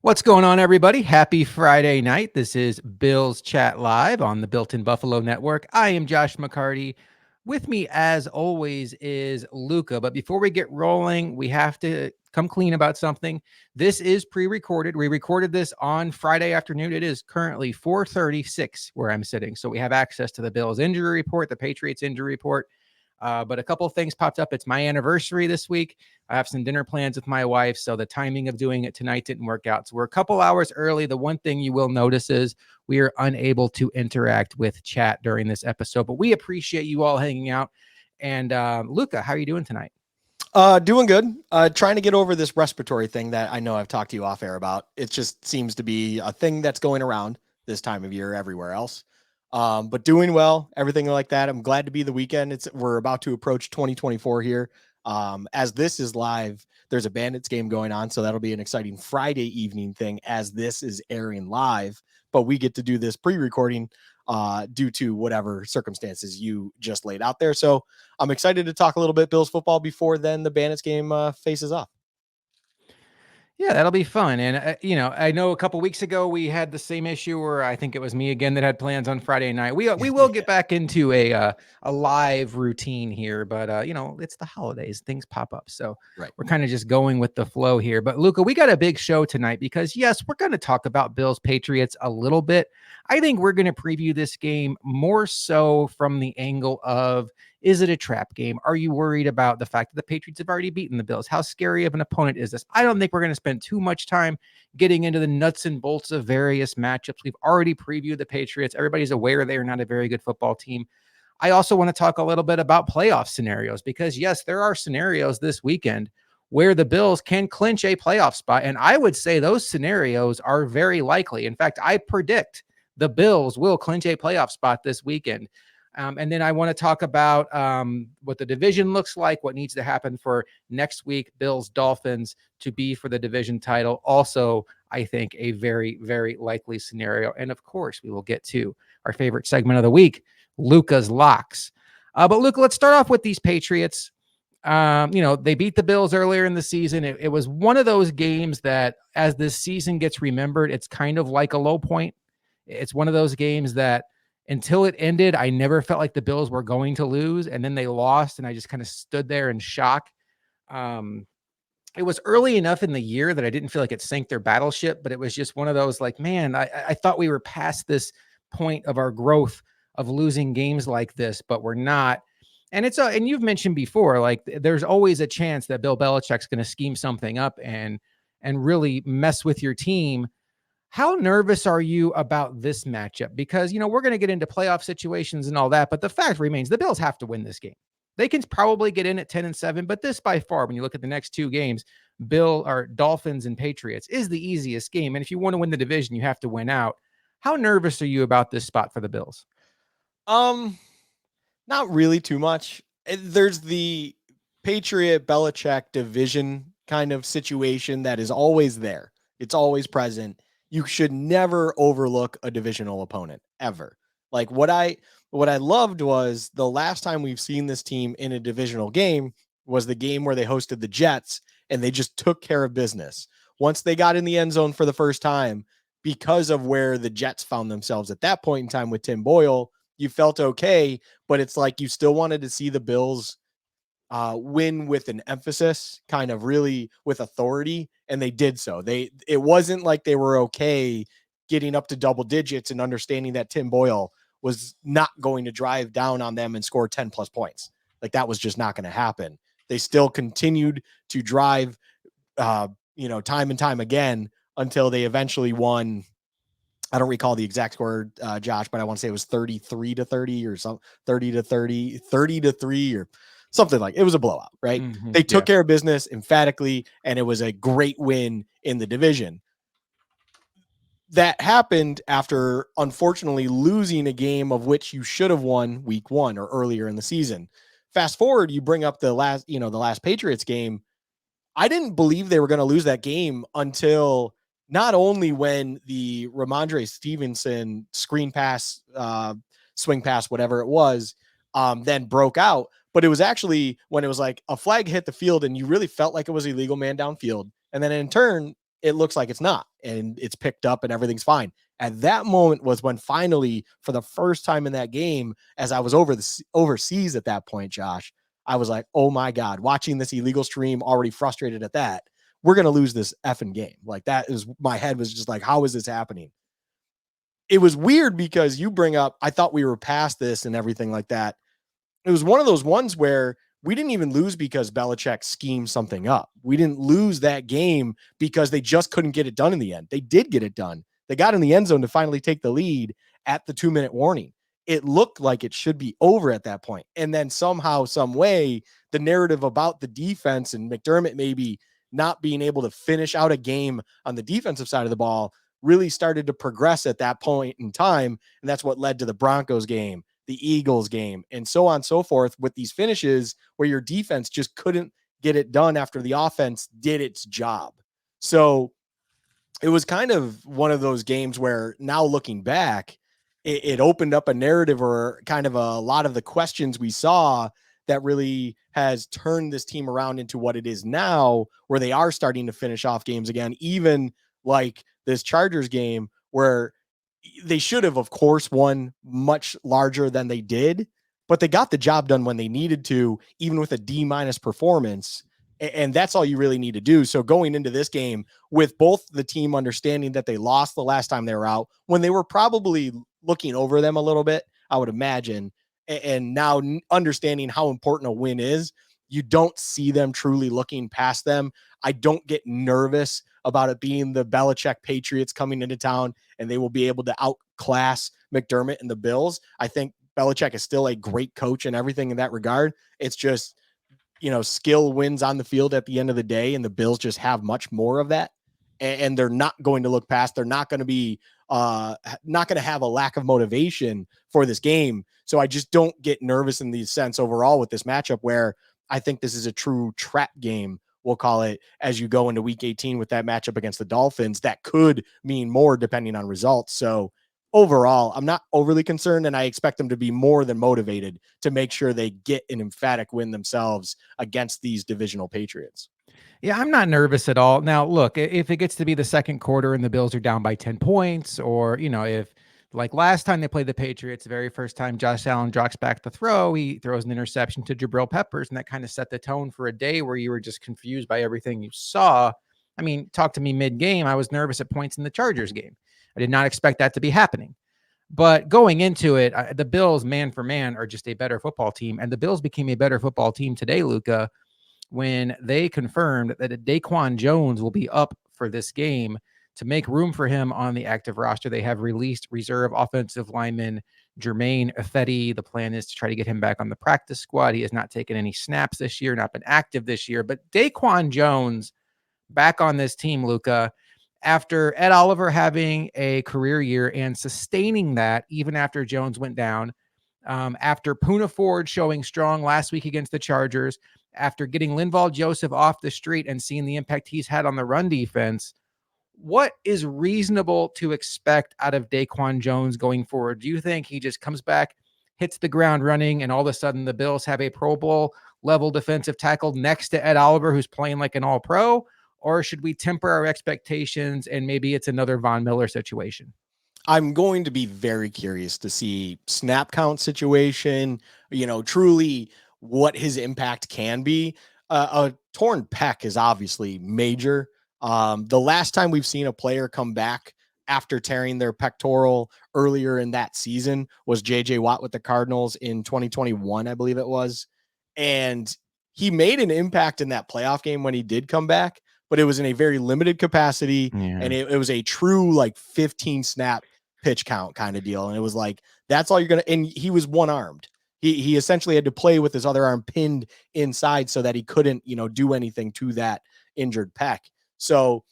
What's going on, everybody? Happy Friday night. This is Bills Chat Live on the Built in Buffalo Network. I am Josh McCarty. With me, as always, is Luka. But before we get rolling, we have to come clean about something. This is pre-recorded. We recorded this on Friday afternoon. It is currently 4:36 where I'm sitting. So we have access to the Bills injury report, the Patriots injury report. But a couple of things popped up. It's my anniversary this week. I have some dinner plans with my wife, so the timing of doing it tonight didn't work out. So we're a couple hours early. The one thing you will notice is we are unable to interact with chat during this episode, but we appreciate you all hanging out. And Luka, how are you doing tonight? Doing good. Trying to get over this respiratory thing that I know I've talked to you off air about. It just seems to be a thing that's going around this time of year everywhere else. But doing well, everything like that. I'm glad to be the weekend. We're about to approach 2024 here. As this is live, there's a Bandits game going on, so that'll be an exciting Friday evening thing as this is airing live. But we get to do this pre-recording due to whatever circumstances you just laid out there. So I'm excited to talk a little bit Bills football before then the Bandits game faces off. Yeah, that'll be fun. And, I know a couple weeks ago we had the same issue where I think it was me again that had plans on Friday night. We will get back into a live routine here, but, it's the holidays. Things pop up. So Right. we're kind of just going with the flow here. But, Luka, we got a big show tonight because, yes, we're going to talk about Bills Patriots a little bit. I think we're going to preview this game more so from the angle of, is it a trap game? Are you worried about the fact that the Patriots have already beaten the Bills? How scary of an opponent is this? I don't think we're going to spend too much time getting into the nuts and bolts of various matchups. We've already previewed the Patriots. Everybody's aware they are not a very good football team. I also want to talk a little bit about playoff scenarios because, yes, there are scenarios this weekend where the Bills can clinch a playoff spot. And I would say those scenarios are very likely. In fact, I predict the Bills will clinch a playoff spot this weekend. And then I want to talk about what the division looks like, what needs to happen for next week, Bills-Dolphins to be for the division title. Also, I think a very, very likely scenario. And of course, we will get to our favorite segment of the week, Luka's locks. But Luka, let's start off with these Patriots. They beat the Bills earlier in the season. It was one of those games that as this season gets remembered, it's kind of like a low point. It's one of those games that until it ended, I never felt like the Bills were going to lose. And then they lost, and I just kind of stood there in shock. It was early enough in the year that I didn't feel like it sank their battleship, but it was just one of those like, man, I thought we were past this point of our growth of losing games like this, but we're not. And and you've mentioned before, like there's always a chance that Bill Belichick's going to scheme something up and really mess with your team. How nervous are you about this matchup? Because, we're going to get into playoff situations and all that, but the fact remains the Bills have to win this game. They can probably get in at 10-7, but this by far, when you look at the next two games, Dolphins and Patriots is the easiest game. And if you want to win the division, you have to win out. How nervous are you about this spot for the Bills? Not really too much. There's the Patriot Belichick division kind of situation that is always there. It's always present. You should never overlook a divisional opponent ever. Like what I loved was the last time we've seen this team in a divisional game was the game where they hosted the Jets and they just took care of business. Once they got in the end zone for the first time, because of where the Jets found themselves at that point in time with Tim Boyle, you felt okay, but it's like you still wanted to see the Bills win with an emphasis, kind of really with authority, and they did so. It wasn't like they were okay getting up to double digits and understanding that Tim Boyle was not going to drive down on them and score 10 plus points. Like that was just not going to happen. They still continued to drive, time and time again until they eventually won. I don't recall the exact score, Josh, but I want to say it was 33-30 or something, 30-30, 30-3 or something like it. It was a blowout, right? Mm-hmm, They took care of business emphatically, and it was a great win in the division. That happened after, unfortunately, losing a game of which you should have won week one or earlier in the season. Fast forward, you bring up the last Patriots game. I didn't believe they were going to lose that game until not only when the Ramondre Stevenson screen pass, swing pass, whatever it was, then broke out, but it was actually when it was like a flag hit the field and you really felt like it was illegal man downfield. And then in turn, it looks like it's not, and it's picked up and everything's fine. At that moment was when finally, for the first time in that game, as I was overseas at that point, Josh, I was like, oh my God, watching this illegal stream, already frustrated at that. We're going to lose this effing game. Like, that is, my head was just like, how is this happening? It was weird because you bring up, I thought we were past this and everything like that. It was one of those ones where we didn't even lose because Belichick schemed something up. We didn't lose that game because they just couldn't get it done in the end. They did get it done. They got in the end zone to finally take the lead at the 2-minute warning. It looked like it should be over at that point. And then somehow, some way, the narrative about the defense and McDermott maybe not being able to finish out a game on the defensive side of the ball really started to progress at that point in time. And that's what led to the Broncos game, the Eagles game, and so on and so forth, with these finishes where your defense just couldn't get it done after the offense did its job. So it was kind of one of those games where, now looking back, it opened up a narrative, or kind of a lot of the questions we saw, that really has turned this team around into what it is now, where they are starting to finish off games again, even like this Chargers game, where they should have, of course, won much larger than they did, but they got the job done when they needed to, even with a D- performance. And that's all you really need to do. So going into this game, with both the team understanding that they lost the last time they were out, when they were probably looking over them a little bit, I would imagine, and now understanding how important a win is, you don't see them truly looking past them. I don't get nervous about it being the Belichick Patriots coming into town and they will be able to outclass McDermott and the Bills. I think Belichick is still a great coach and everything in that regard. It's just, skill wins on the field at the end of the day, and the Bills just have much more of that. And they're not going to look past. They're not going to be not going to have a lack of motivation for this game. So I just don't get nervous in the sense overall with this matchup, where I think this is a true trap game, we'll call it, as you go into week 18 with that matchup against the Dolphins. That could mean more depending on results. So overall, I'm not overly concerned, and I expect them to be more than motivated to make sure they get an emphatic win themselves against these divisional Patriots. Yeah, I'm not nervous at all. Now, look, if it gets to be the second quarter and the Bills are down by 10 points, or, if like last time they played the Patriots, the very first time Josh Allen drops back to throw, he throws an interception to Jabril Peppers, and that kind of set the tone for a day where you were just confused by everything you saw. I mean, talk to me mid-game. I was nervous at points in the Chargers game. I did not expect that to be happening. But going into it, the Bills, man for man, are just a better football team. And the Bills became a better football team today, Luka, when they confirmed that Daquan Jones will be up for this game. To make room for him on the active roster, they have released reserve offensive lineman Jermaine Ifedi. The plan is to try to get him back on the practice squad. He has not taken any snaps this year, not been active this year. But Daquan Jones back on this team, Luka, after Ed Oliver having a career year and sustaining that even after Jones went down, after Poona Ford showing strong last week against the Chargers, after getting Linval Joseph off the street and seeing the impact he's had on the run defense, what is reasonable to expect out of Daquan Jones going forward? Do you think he just comes back, hits the ground running, and all of a sudden the Bills have a Pro Bowl level defensive tackle next to Ed Oliver who's playing like an all-pro? Or should we temper our expectations and maybe it's another Von Miller situation? I'm going to be very curious to see snap count situation, truly what his impact can be. A torn pec is obviously major. The last time we've seen a player come back after tearing their pectoral earlier in that season was JJ Watt with the Cardinals in 2021, I believe it was. And he made an impact in that playoff game when he did come back, but it was in a very limited capacity. Yeah. And it was a true like 15 snap pitch count kind of deal. And it was like, that's all you're going to, and he was one armed. He essentially had to play with his other arm pinned inside so that he couldn't, do anything to that injured pec. So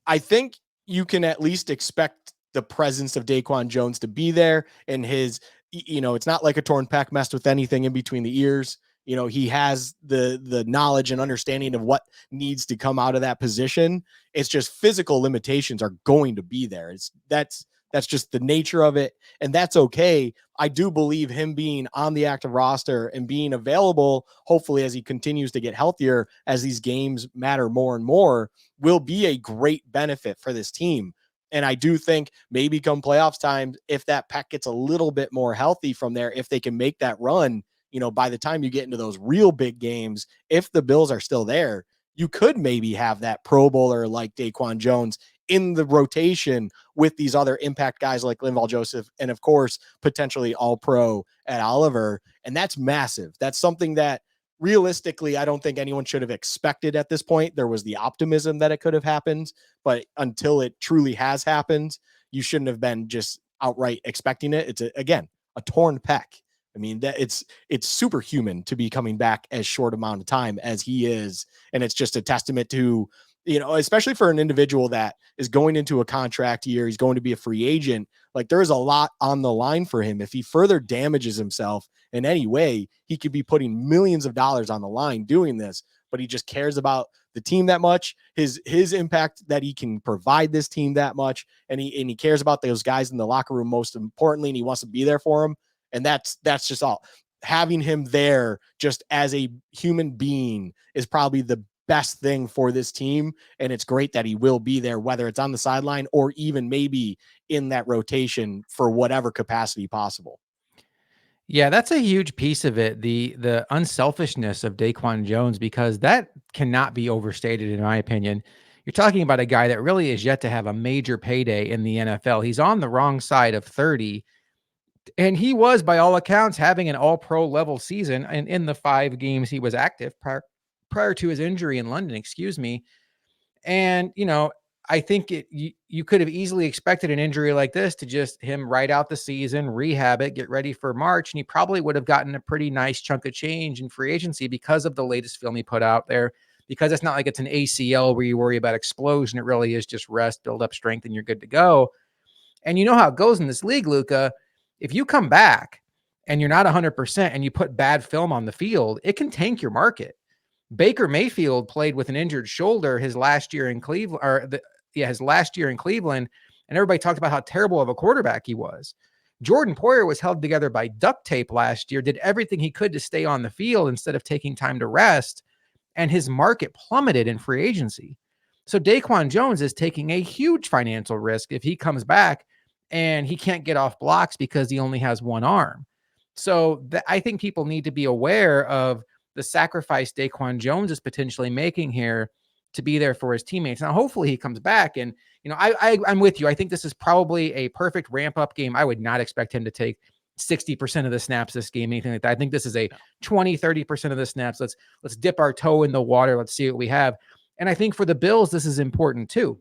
I think you can at least expect the presence of Daquan Jones to be there, and his, it's not like a torn pec messed with anything in between the ears. He has the knowledge and understanding of what needs to come out of that position. It's just physical limitations are going to be there. That's That's just the nature of it. And that's okay. I do believe him being on the active roster and being available, hopefully, as he continues to get healthier, as these games matter more and more, will be a great benefit for this team. And I do think maybe come playoffs time, if that pack gets a little bit more healthy from there, if they can make that run, by the time you get into those real big games, if the Bills are still there, you could maybe have that Pro Bowler like Daquan Jones in the rotation with these other impact guys like Linval Joseph, and of course, potentially all pro at Oliver. And that's massive. That's something that realistically, I don't think anyone should have expected at this point. There was the optimism that it could have happened, but until it truly has happened, you shouldn't have been just outright expecting it. It's again, a torn pec. I mean, that it's superhuman to be coming back as short amount of time as he is. And it's just a testament to, especially for an individual that is going into a contract year, he's going to be a free agent. Like, there is a lot on the line for him. If he further damages himself in any way, he could be putting millions of dollars on the line doing this, but he just cares about the team that much, his impact that he can provide this team that much. And he cares about those guys in the locker room, most importantly, and he wants to be there for them. And that's just all. Having him there just as a human being is probably the best thing for this team. And it's great that he will be there, whether it's on the sideline or even maybe in that rotation for whatever capacity possible. Yeah, that's a huge piece of it. The unselfishness of Daquan Jones, because that cannot be overstated, in my opinion. You're talking about a guy that really is yet to have a major payday in the NFL. He's on the wrong side of 30. And he was, by all accounts, having an all-pro level season in the 5 games he was active prior to his injury in London, excuse me. And, I think you could have easily expected an injury like this to just him ride out the season, rehab it, get ready for March, and he probably would have gotten a pretty nice chunk of change in free agency because of the latest film he put out there, because it's not like it's an ACL where you worry about explosion. It really is just rest, build up strength, and you're good to go. And you know how it goes in this league, Luka. If you come back and you're not 100% and you put bad film on the field, it can tank your market. Baker Mayfield played with an injured shoulder his last year in Cleveland, his last year in Cleveland, and everybody talked about how terrible of a quarterback he was. Jordan Poyer was held together by duct tape last year, did everything he could to stay on the field instead of taking time to rest, and his market plummeted in free agency. So Daquan Jones is taking a huge financial risk if he comes back and he can't get off blocks because he only has one arm. So I think people need to be aware of the sacrifice Daquan Jones is potentially making here to be there for his teammates. Now, hopefully he comes back. And, I'm with you. I think this is probably a perfect ramp up game. I would not expect him to take 60% of the snaps this game, anything like that. I think this is a 20-30% of the snaps. Let's dip our toe in the water. Let's see what we have. And I think for the Bills, this is important too,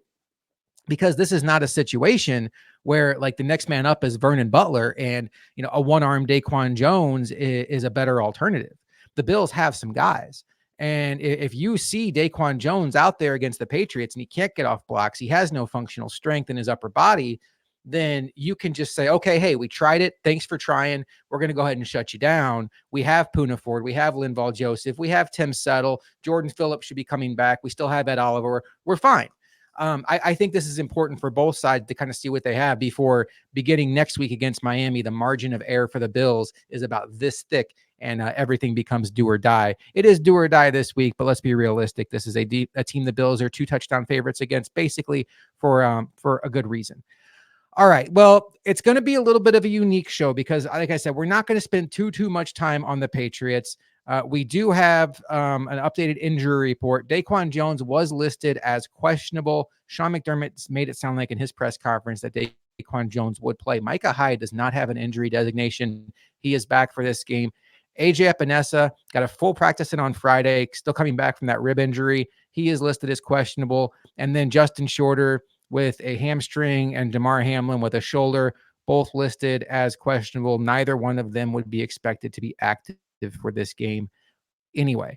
because this is not a situation where like the next man up is Vernon Butler and, a one-armed Daquan Jones is a better alternative. The Bills have some guys. And if you see Daquan Jones out there against the Patriots and he can't get off blocks, he has no functional strength in his upper body, then you can just say, okay, hey, we tried it. Thanks for trying. We're going to go ahead and shut you down. We have Poona Ford. We have Linval Joseph. We have Tim Settle. Jordan Phillips should be coming back. We still have Ed Oliver. We're fine. I think this is important for both sides to kind of see what they have before beginning next week against Miami. The margin of error for the Bills is about this thick, and everything becomes do or die. It is do or die this week, but let's be realistic. This is a team the Bills are 2 touchdown favorites against, basically for a good reason. All right. Well, it's going to be a little bit of a unique show because, like I said, we're not going to spend too much time on the Patriots. We do have an updated injury report. Daquan Jones was listed as questionable. Sean McDermott made it sound like in his press conference that Daquan Jones would play. Micah Hyde does not have an injury designation. He is back for this game. AJ Epinesa got a full practice in on Friday, still coming back from that rib injury. He is listed as questionable. And then Justin Shorter with a hamstring and Damar Hamlin with a shoulder, both listed as questionable. Neither one of them would be expected to be active for this game anyway.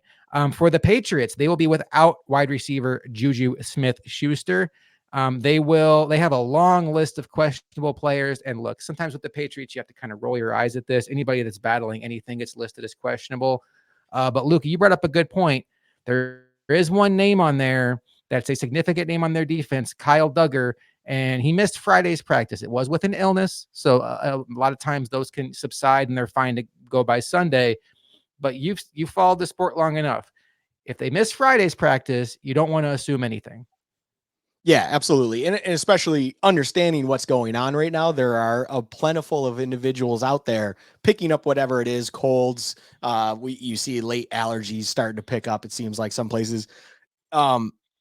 For the Patriots, they will be without wide receiver Juju Smith-Schuster. They have a long list of questionable players. And look, sometimes with the Patriots, you have to kind of roll your eyes at this. Anybody that's battling anything gets listed as questionable. But Luka, you brought up a good point. There is one name on there that's a significant name on their defense, Kyle Duggar. and he missed Friday's practice. It was with an illness, so a lot of times those can subside and they're fine to go by Sunday. But you followed the sport long enough. If they miss Friday's practice, you don't want to assume anything. Yeah, absolutely. And especially understanding what's going on right now, there are a plentiful of individuals out there picking up whatever it is, colds. You see late allergies starting to pick up, it seems like some places.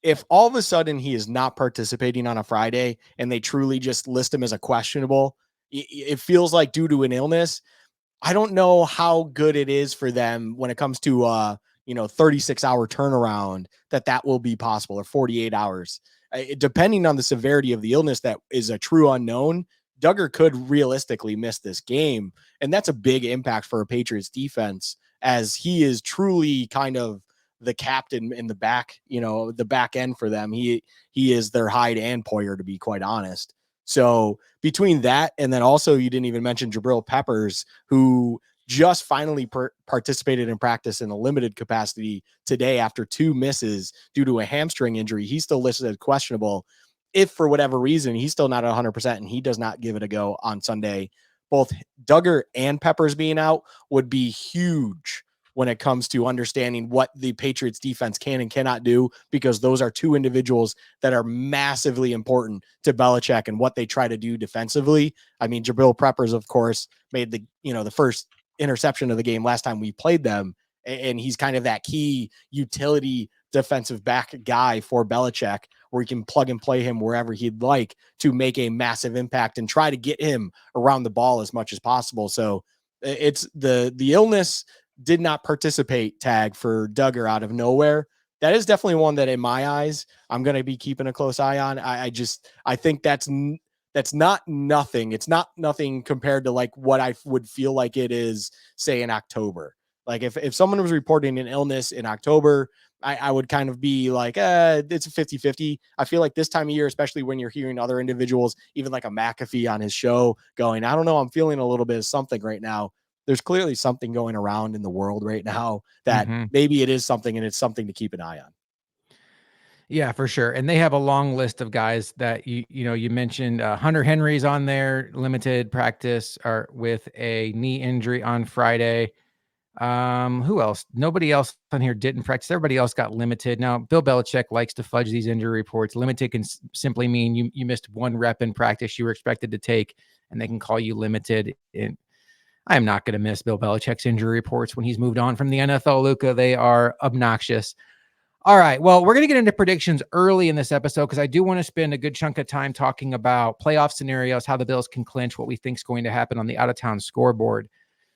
If all of a sudden he is not participating on a Friday and they truly just list him as a questionable, it feels like due to an illness. I don't know how good it is for them when it comes to 36-hour turnaround that will be possible, or 48 hours. Depending on the severity of the illness that is a true unknown, Duggar could realistically miss this game. And that's a big impact for a Patriots defense, as he is truly kind of the captain in the back, the back end for them. He is their Hyde and Poyer, to be quite honest. So between that, and then also you didn't even mention Jabril Peppers, who just finally participated in practice in a limited capacity today after 2 misses due to a hamstring injury. He's still listed as questionable. If for whatever reason he's still not 100% and he does not give it a go on Sunday, both Duggar and Peppers being out would be huge when it comes to understanding what the Patriots defense can and cannot do, because those are 2 individuals that are massively important to Belichick and what they try to do defensively. I mean, Jabril Peppers, of course, made the first interception of the game last time we played them, and he's kind of that key utility defensive back guy for Belichick, where he can plug and play him wherever he'd like to make a massive impact and try to get him around the ball as much as possible. So it's the illness did not participate tag for Duggar out of nowhere. That is definitely one that in my eyes, I'm going to be keeping a close eye on. I think that's not nothing. It's not nothing compared to like what I would feel like it is, say, in October. Like if someone was reporting an illness in October, I would kind of be like, it's a 50-50. I feel like this time of year, especially when you're hearing other individuals, even like a McAfee on his show going, I don't know, I'm feeling a little bit of something right now. There's clearly something going around in the world right now that maybe it is something, and it's something to keep an eye on. Yeah, for sure. And they have a long list of guys that you mentioned. Hunter Henry's on there, limited practice or with a knee injury on Friday. Who else? Nobody else on here didn't practice. Everybody else got limited. Now, Bill Belichick likes to fudge these injury reports. Limited can simply mean you missed 1 rep in practice you were expected to take, and they can call you limited. And I'm not going to miss Bill Belichick's injury reports when he's moved on from the NFL, Luka. They are obnoxious. All right. Well, we're going to get into predictions early in this episode because I do want to spend a good chunk of time talking about playoff scenarios, how the Bills can clinch, what we think is going to happen on the out-of-town scoreboard.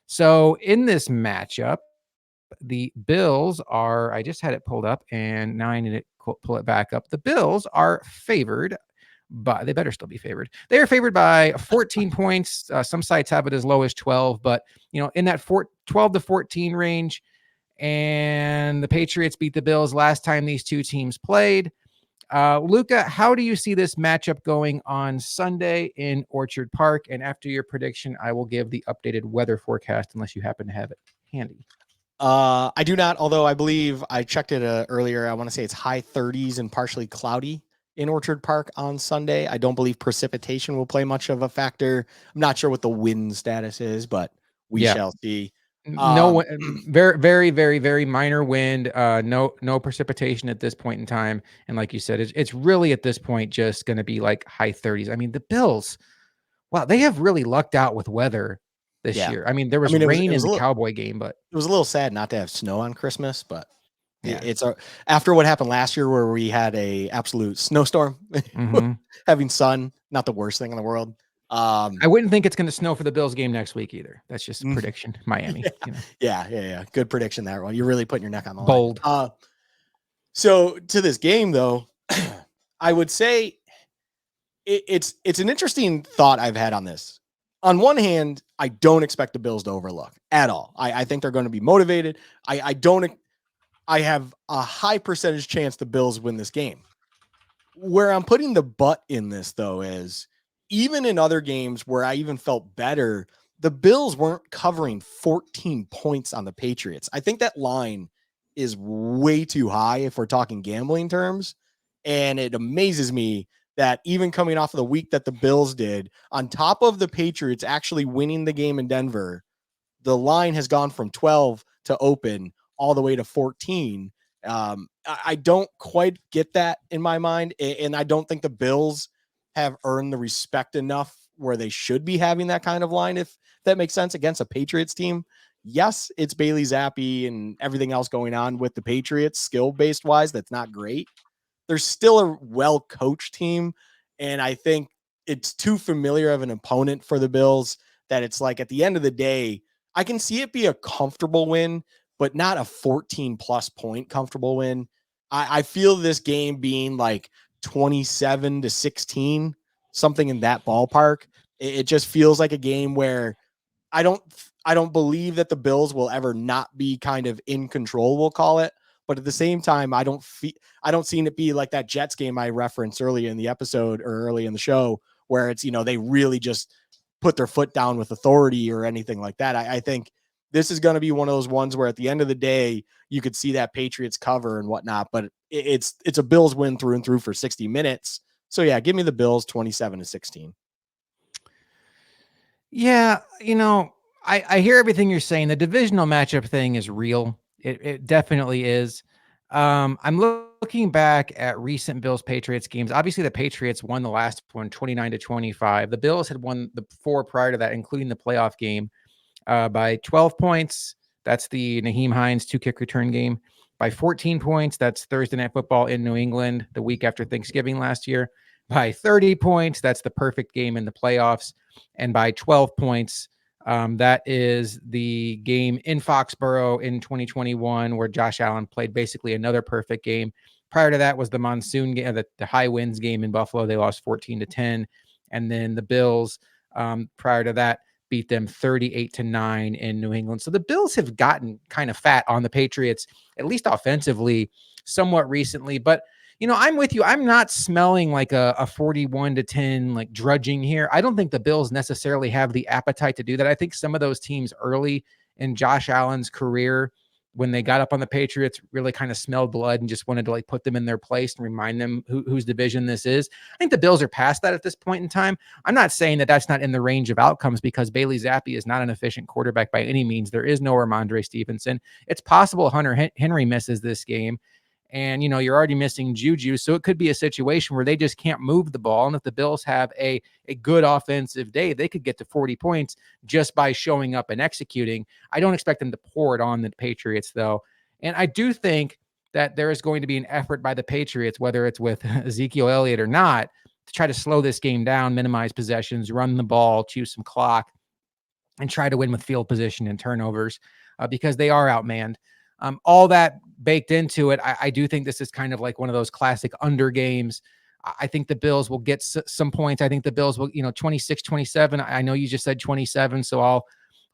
So in this matchup, the Bills are, I just had it pulled up and now I need to pull it back up. The Bills are favored, but they better still be favored. They are favored by 14 points. Some sites have it as low as 12, but in that 12 to 14 range. And the Patriots beat the Bills last time these 2 teams played. Luka, how do you see this matchup going on Sunday in Orchard Park? And after your prediction, I will give the updated weather forecast unless you happen to have it handy. I do not, although I believe I checked it earlier. I want to say it's high 30s and partially cloudy in Orchard Park on Sunday. I don't believe precipitation will play much of a factor. I'm not sure what the wind status is, but we shall see. No, very, very, very, very minor wind. No precipitation at this point in time. And like you said, it's really at this point just going to be like high 30s. I mean, the Bills, wow, they have really lucked out with weather this year. I mean, there was rain in the Cowboy game, but it was a little sad not to have snow on Christmas. But it's after what happened last year, where we had a absolute snowstorm, having sun, not the worst thing in the world. I wouldn't think it's going to snow for the Bills game next week either. That's just a prediction. Miami. Yeah. Good prediction there. Well, you're really putting your neck on the Bold. line. So to this game, though, I would say it's an interesting thought I've had on this. On one hand, I don't expect the Bills to overlook at all. I think they're going to be motivated. I have a high percentage chance the Bills win this game. Where I'm putting the butt in this, though, is even in other games where I even felt better, the Bills weren't covering 14 points on the Patriots. I think that line is way too high if we're talking gambling terms. And it amazes me that even coming off of the week that the Bills did, on top of the Patriots actually winning the game in Denver, the line has gone from 12 to open all the way to 14. I don't quite get that in my mind. And I don't think the Bills have earned the respect enough where they should be having that kind of line, if that makes sense, against a Patriots team. Yes, it's Bailey Zappi and everything else going on with the Patriots, skill-based wise, that's not great. There's still a well-coached team, and I think it's too familiar of an opponent for the Bills that it's like, at the end of the day, I can see it be a comfortable win, but not a 14-plus point comfortable win. I feel this game being like 27-16, something in that ballpark. It just feels like a game where I don't I don't believe that the Bills will ever not be kind of in control, we'll call it. But at the same time, I don't see it be like that Jets game I referenced early in the episode or early in the show, where it's, they really just put their foot down with authority or anything like that. I think this is going to be one of those ones where at the end of the day, you could see that Patriots cover and whatnot, but it's a Bills win through and through for 60 minutes. So yeah, give me the Bills 27-16. Yeah, I hear everything you're saying. The divisional matchup thing is real. It definitely is. I'm looking back at recent Bills Patriots games. Obviously, the Patriots won the last one 29-25. The Bills had won the 4 prior to that, including the playoff game, by 12 points. That's the Naheem Hines 2-kick return game. By 14 points, that's Thursday Night Football in New England the week after Thanksgiving last year. By 30 points, that's the perfect game in the playoffs. And by 12 points, that is the game in Foxborough in 2021, where Josh Allen played basically another perfect game. Prior to that was the monsoon game, the high winds game in Buffalo. They lost 14-10. And then the Bills, prior to that, beat them 38-9 in New England. So the Bills have gotten kind of fat on the Patriots, at least offensively, somewhat recently. But I'm with you. I'm not smelling like a 41-10 like drudging here. I don't think the Bills necessarily have the appetite to do that. I think some of those teams early in Josh Allen's career, when they got up on the Patriots, really kind of smelled blood and just wanted to like put them in their place and remind them whose division this is. I think the Bills are past that at this point in time. I'm not saying that that's not in the range of outcomes, because Bailey Zappi is not an efficient quarterback by any means. There is no Ramondre Stevenson. It's possible Hunter Henry misses this game. And, you're already missing Juju. So it could be a situation where they just can't move the ball. And if the Bills have a good offensive day, they could get to 40 points just by showing up and executing. I don't expect them to pour it on the Patriots, though. And I do think that there is going to be an effort by the Patriots, whether it's with Ezekiel Elliott or not, to try to slow this game down, minimize possessions, run the ball, choose some clock, and try to win with field position and turnovers, because they are outmanned. All that baked into it, I do think this is kind of like one of those classic under games. I think the Bills will get some points. I think the Bills will, 26-27. I know you just said 27, so I'll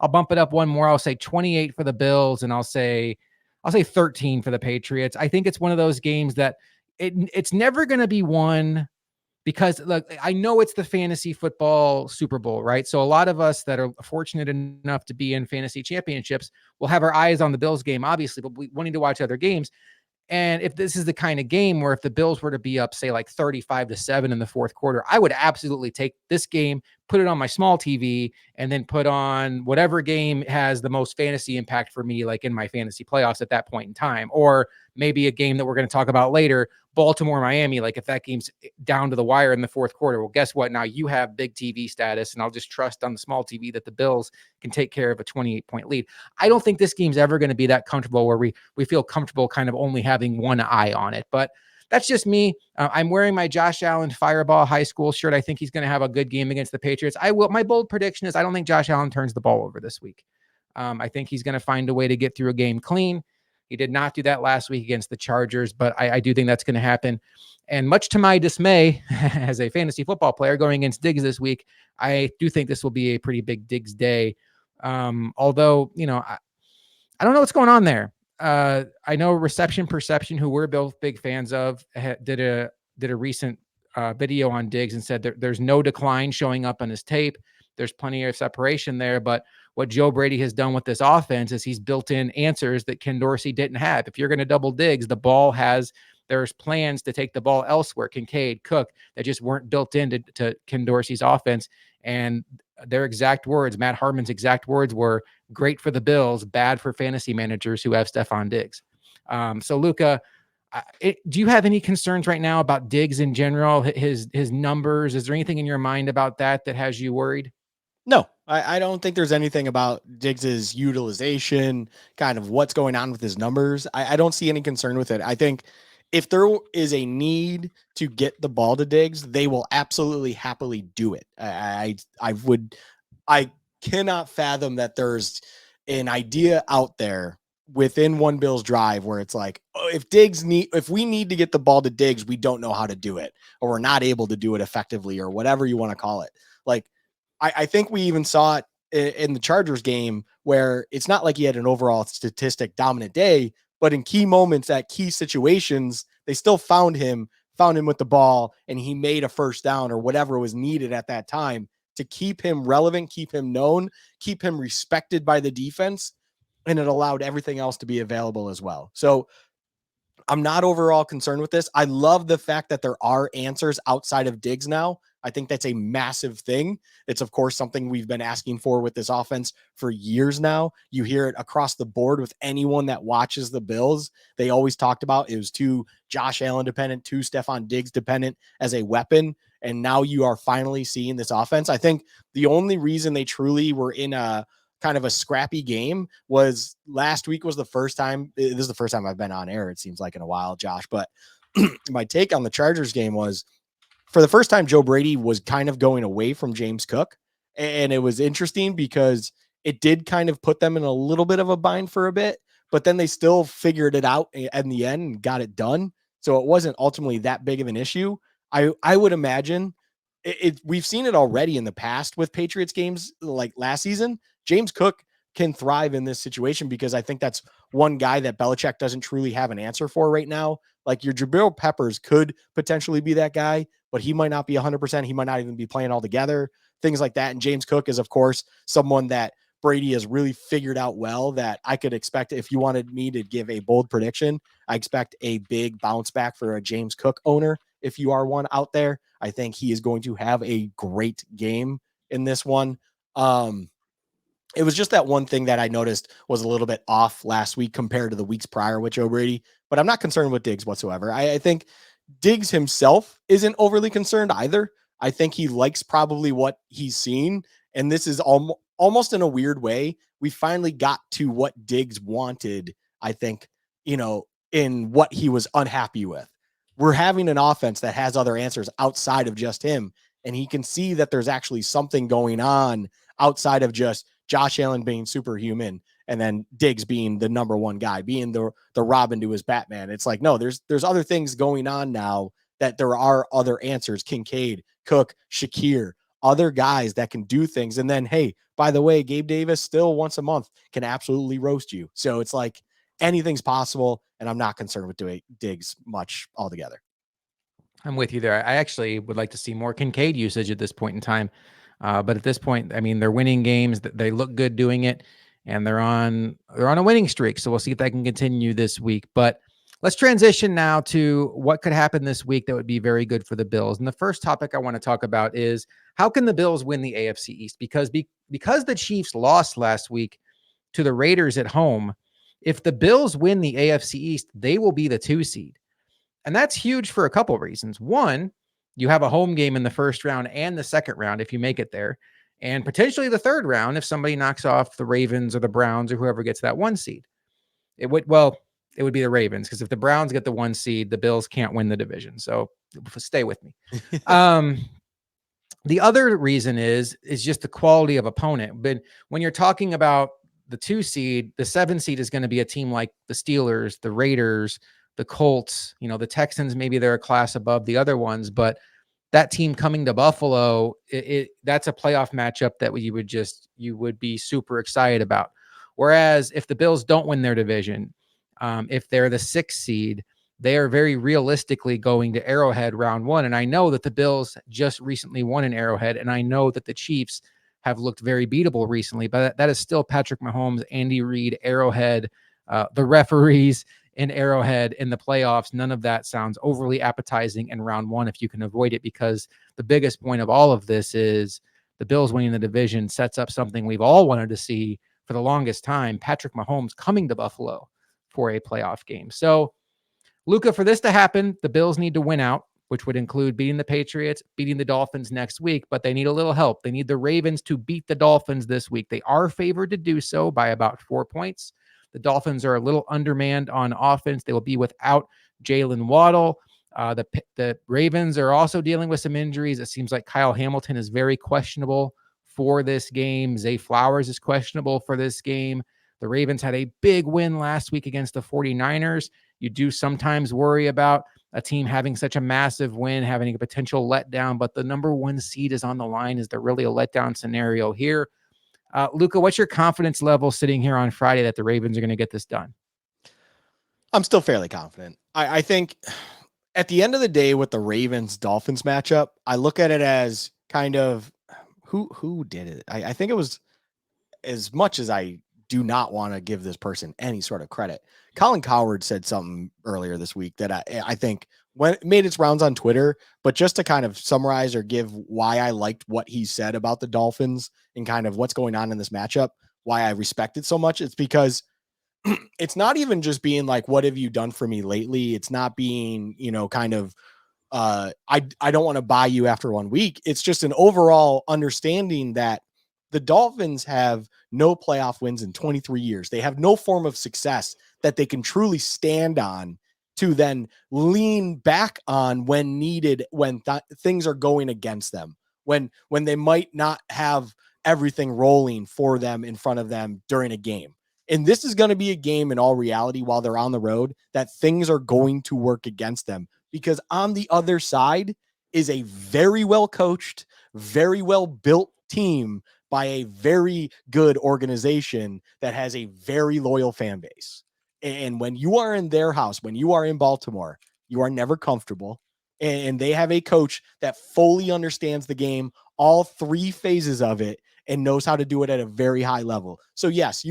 bump it up one more. I'll say 28 for the Bills, and I'll say 13 for the Patriots. I think it's one of those games that it's never going to be won, because look, I know it's the fantasy football Super Bowl, right? So a lot of us that are fortunate enough to be in fantasy championships will have our eyes on the Bills game, obviously, but we wanting to watch other games. And if this is the kind of game where if the Bills were to be up, say like 35-7 in the fourth quarter, I would absolutely take this game, put it on my small TV, and then put on whatever game has the most fantasy impact for me, like in my fantasy playoffs at that point in time. Or maybe a game that we're going to talk about later, Baltimore, Miami. Like if that game's down to the wire in the fourth quarter, well, guess what? Now you have big TV status, and I'll just trust on the small TV that the Bills can take care of a 28-point lead. I don't think this game's ever going to be that comfortable where we feel comfortable kind of only having one eye on it. But that's just me. I'm wearing my Josh Allen Fireball High School shirt. I think he's going to have a good game against the Patriots. My bold prediction is I don't think Josh Allen turns the ball over this week. I think he's going to find a way to get through a game clean. He did not do that last week against the Chargers, but I do think that's going to happen. And much to my dismay, as a fantasy football player going against Diggs this week, I do think this will be a pretty big Diggs day. Although, I don't know what's going on there. I know Reception Perception, who we're both big fans of, did a recent video on Diggs and said there's no decline showing up on his tape. There's plenty of separation there, but what Joe Brady has done with this offense is he's built in answers that Ken Dorsey didn't have. If you're going to double Diggs, the ball has there's plans to take the ball elsewhere, Kincaid, Cook, that just weren't built into Ken Dorsey's offense. And their exact words, Matt Harmon's exact words were, great for the Bills, bad for fantasy managers who have Stephon Diggs. So Luka, do you have any concerns right now about Diggs in general, his numbers? Is there anything in your mind about that has you worried? No, I don't think there's anything about Diggs's utilization, kind of what's going on with his numbers. I don't see any concern with it. I think if there is a need to get the ball to Diggs, they will absolutely happily do it. I cannot fathom that there's an idea out there within one Bills drive where it's like, oh, if we need to get the ball to Diggs, we don't know how to do it, or we're not able to do it effectively, or whatever you want to call it. Like, I think we even saw it in the Chargers game where it's not like he had an overall statistic dominant day, but in key moments at key situations, they still found him with the ball, and he made a first down or whatever was needed at that time to keep him relevant, keep him known, keep him respected by the defense. And it allowed everything else to be available as well. So I'm not overall concerned with this. I love the fact that there are answers outside of Diggs now. I think that's a massive thing. It's, of course, something we've been asking for with this offense for years now. You hear it across the board with anyone that watches the Bills. They always talked about it was too Josh Allen dependent, too Stephon Diggs dependent as a weapon. And now you are finally seeing this offense. I think the only reason they truly were in a kind of a scrappy game was last week was the first time. This is the first time I've been on air, it seems like, in a while, Josh. But my take on the Chargers game was, for the first time, Joe Brady was kind of going away from James Cook. And it was interesting because it did kind of put them in a little bit of a bind for a bit, but then they still figured it out in the end and got it done. So it wasn't ultimately that big of an issue. I would imagine we've seen it already in the past with Patriots games like last season. James Cook can thrive in this situation because I think that's one guy that Belichick doesn't truly have an answer for right now. Like, your Jabril Peppers could potentially be that guy, but he might not be 100%. He might not even be playing all together, things like that. And James Cook is, of course, someone that Brady has really figured out well, that I could expect. If you wanted me to give a bold prediction, I expect a big bounce back for a James Cook owner. If you are one out there, I think he is going to have a great game in this one. It was just that one thing that I noticed was a little bit off last week compared to the weeks prior with Joe Brady, but I'm not concerned with Diggs whatsoever. I think Diggs himself isn't overly concerned either. I think he likes probably what he's seen. And this is almost in a weird way, we finally got to what Diggs wanted, I think, in what he was unhappy with. We're having an offense that has other answers outside of just him. And he can see that there's actually something going on outside of just Josh Allen being superhuman and then Diggs being the number one guy, being the Robin to his Batman. It's like, no, there's other things going on now, that there are other answers. Kincaid, Cook, Shakir, other guys that can do things. And then, hey, by the way, Gabe Davis still once a month can absolutely roast you. So it's like anything's possible, and I'm not concerned with doing Diggs much altogether. I'm with you there. I actually would like to see more Kincaid usage at this point in time. But at this point, I mean, they're winning games. They look good doing it, and they're on a winning streak. So we'll see if that can continue this week. But let's transition now to what could happen this week that would be very good for the Bills. And the first topic I want to talk about is, how can the Bills win the AFC East? Because the Chiefs lost last week to the Raiders at home, if the Bills win the AFC East, they will be the 2 seed. And that's huge for a couple of reasons. One, you have a home game in the first round and the second round if you make it there, and potentially the third round if somebody knocks off the Ravens or the Browns or whoever gets that 1 seed. It would be the Ravens, because if the Browns get the 1 seed, the Bills can't win the division. So stay with me. The other reason is just the quality of opponent. But when you're talking about the 2 seed, the 7 seed is going to be a team like the Steelers, the Raiders, the Colts, the Texans. Maybe they're a class above the other ones, but that team coming to Buffalo, that's a playoff matchup that you would be super excited about. Whereas if the Bills don't win their division, if they're the 6th seed, they are very realistically going to Arrowhead round 1. And I know that the Bills just recently won in Arrowhead, and I know that the Chiefs have looked very beatable recently, but that is still Patrick Mahomes, Andy Reid, Arrowhead, the referees. in Arrowhead in the playoffs, none of that sounds overly appetizing in round one if you can avoid it, because the biggest point of all of this is the Bills winning the division sets up something we've all wanted to see for the longest time: Patrick Mahomes coming to Buffalo for a playoff game. So, Luka, for this to happen, the Bills need to win out, which would include beating the Patriots, beating the Dolphins next week, but they need a little help. They need the Ravens to beat the Dolphins this week. They are favored to do so by about 4 points. The Dolphins are a little undermanned on offense. They will be without Jalen Waddle. The Ravens are also dealing with some injuries. It seems like Kyle Hamilton is very questionable for this game. Zay Flowers is questionable for this game. The Ravens had a big win last week against the 49ers. You do sometimes worry about a team having such a massive win, having a potential letdown, but the number one seed is on the line. Is there really a letdown scenario here? Luka, what's your confidence level sitting here on Friday that the Ravens are going to get this done? I'm still fairly confident. I think at the end of the day, with the Ravens-Dolphins matchup, I look at it as kind of who did it. I think it was, as much as I do not want to give this person any sort of credit, Colin Cowherd said something earlier this week that I think when it made its rounds on Twitter, but just to kind of summarize or give why I liked what he said about the Dolphins and kind of what's going on in this matchup, why I respect it so much. It's because it's not even just being like, what have you done for me lately? It's not being, kind of, I don't want to buy you after 1 week. It's just an overall understanding that the Dolphins have no playoff wins in 23 years. They have no form of success that they can truly stand on to then lean back on when needed, when things are going against them, when they might not have everything rolling for them in front of them during a game. And this is going to be a game in all reality, while they're on the road, that things are going to work against them, because on the other side is a very well coached, very well built team by a very good organization that has a very loyal fan base. And when you are in their house, when you are in Baltimore, you are never comfortable. And they have a coach that fully understands the game, all three phases of it, and knows how to do it at a very high level. So yes,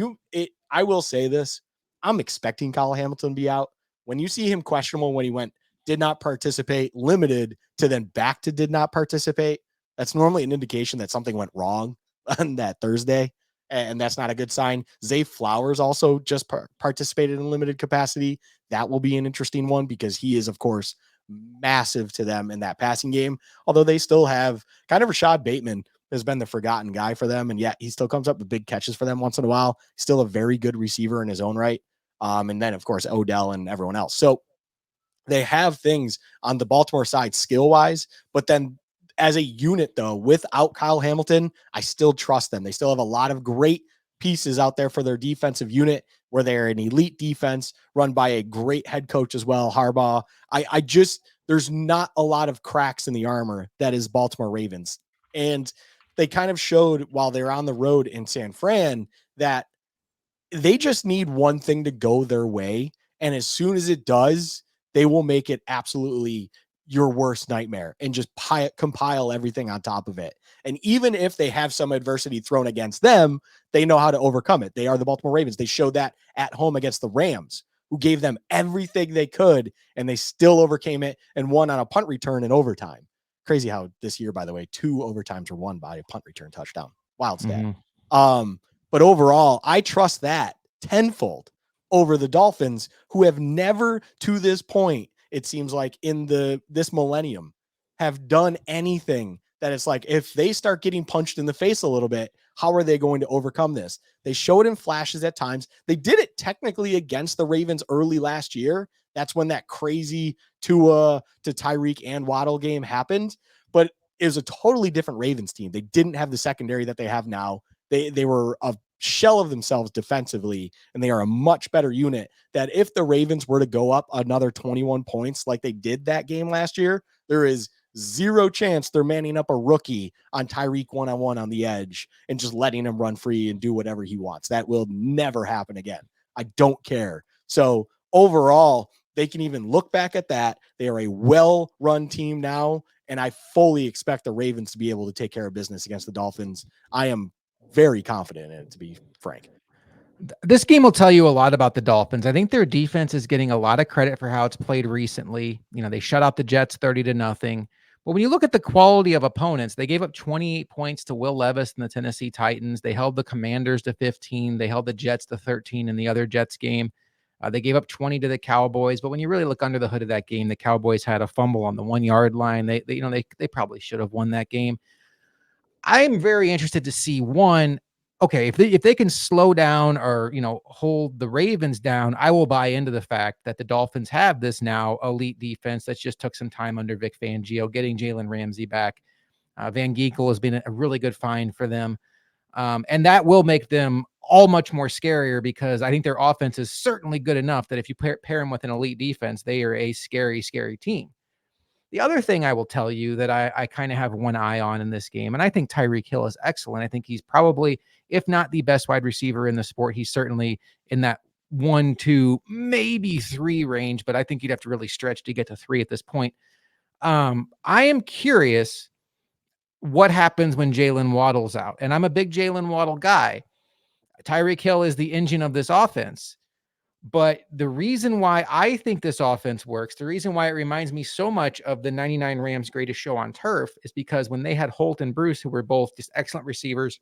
I will say this. I'm expecting Kyle Hamilton to be out. When you see him questionable, when he did not participate, limited to then back to did not participate, that's normally an indication that something went wrong on that Thursday, and that's not a good sign. Zay Flowers also just participated in limited capacity. That will be an interesting one, because he is, of course, massive to them in that passing game, although they still have kind of Rashad Bateman has been the forgotten guy for them, and yet he still comes up with big catches for them once in a while. He's still a very good receiver in his own right. And then, of course, Odell and everyone else. So they have things on the Baltimore side skill-wise, but then as a unit, though, without Kyle Hamilton, I still trust them. They still have a lot of great pieces out there for their defensive unit, where they're an elite defense run by a great head coach as well, Harbaugh. There's not a lot of cracks in the armor that is Baltimore Ravens. And they kind of showed while they're on the road in San Fran that they just need one thing to go their way. And as soon as it does, they will make it absolutely your worst nightmare and just compile everything on top of it. And even if they have some adversity thrown against them, they know how to overcome it. They are the Baltimore Ravens. They showed that at home against the Rams, who gave them everything they could, and they still overcame it and won on a punt return in overtime. Crazy how this year, by the way, 2 overtimes were won by a punt return touchdown. Wild stat. But overall, I trust that tenfold over the Dolphins, who have never to this point, it seems like in this millennium, have done anything that it's like, if they start getting punched in the face a little bit, how are they going to overcome this? They show it in flashes at times. They did it technically against the Ravens early last year. That's when that crazy Tua to Tyreek and Waddle game happened. But it was a totally different Ravens team. They didn't have the secondary that they have now. They were a shell of themselves defensively, and they are a much better unit. That if the Ravens were to go up another 21 points like they did that game last year, there is zero chance they're manning up a rookie on Tyreek one-on-one on the edge and just letting him run free and do whatever he wants. That will never happen again. I don't care. So overall, they can even look back at that. They are a well-run team now, and I fully expect the Ravens to be able to take care of business against the Dolphins. I am very confident in it, to be frank. This game will tell you a lot about the Dolphins. I think their defense is getting a lot of credit for how it's played recently. They shut out the Jets 30-0. But when you look at the quality of opponents, they gave up 28 points to Will Levis and the Tennessee Titans. They held the Commanders to 15. They held the Jets to 13 in the other Jets game. They gave up 20 to the Cowboys. But when you really look under the hood of that game, the Cowboys had a fumble on the 1 yard line. They probably should have won that game. I'm very interested to see one. Okay, if they can slow down or hold the Ravens down, I will buy into the fact that the Dolphins have this now elite defense that just took some time under Vic Fangio, getting Jalen Ramsey back. Van Ginkel has been a really good find for them, and that will make them all much more scarier because I think their offense is certainly good enough that if you pair them with an elite defense, they are a scary, scary team. The other thing I will tell you that I kind of have one eye on in this game, and I think Tyreek Hill is excellent. I think he's probably, if not the best wide receiver in the sport, he's certainly in that 1, 2, maybe 3 range, but I think you'd have to really stretch to get to 3 at this point. I am curious what happens when Jalen Waddle's out, and I'm a big Jalen Waddle guy. Tyreek Hill is the engine of this offense. But the reason why I think this offense works, the reason why it reminds me so much of the 99 Rams greatest show on turf is because when they had Holt and Bruce, who were both just excellent receivers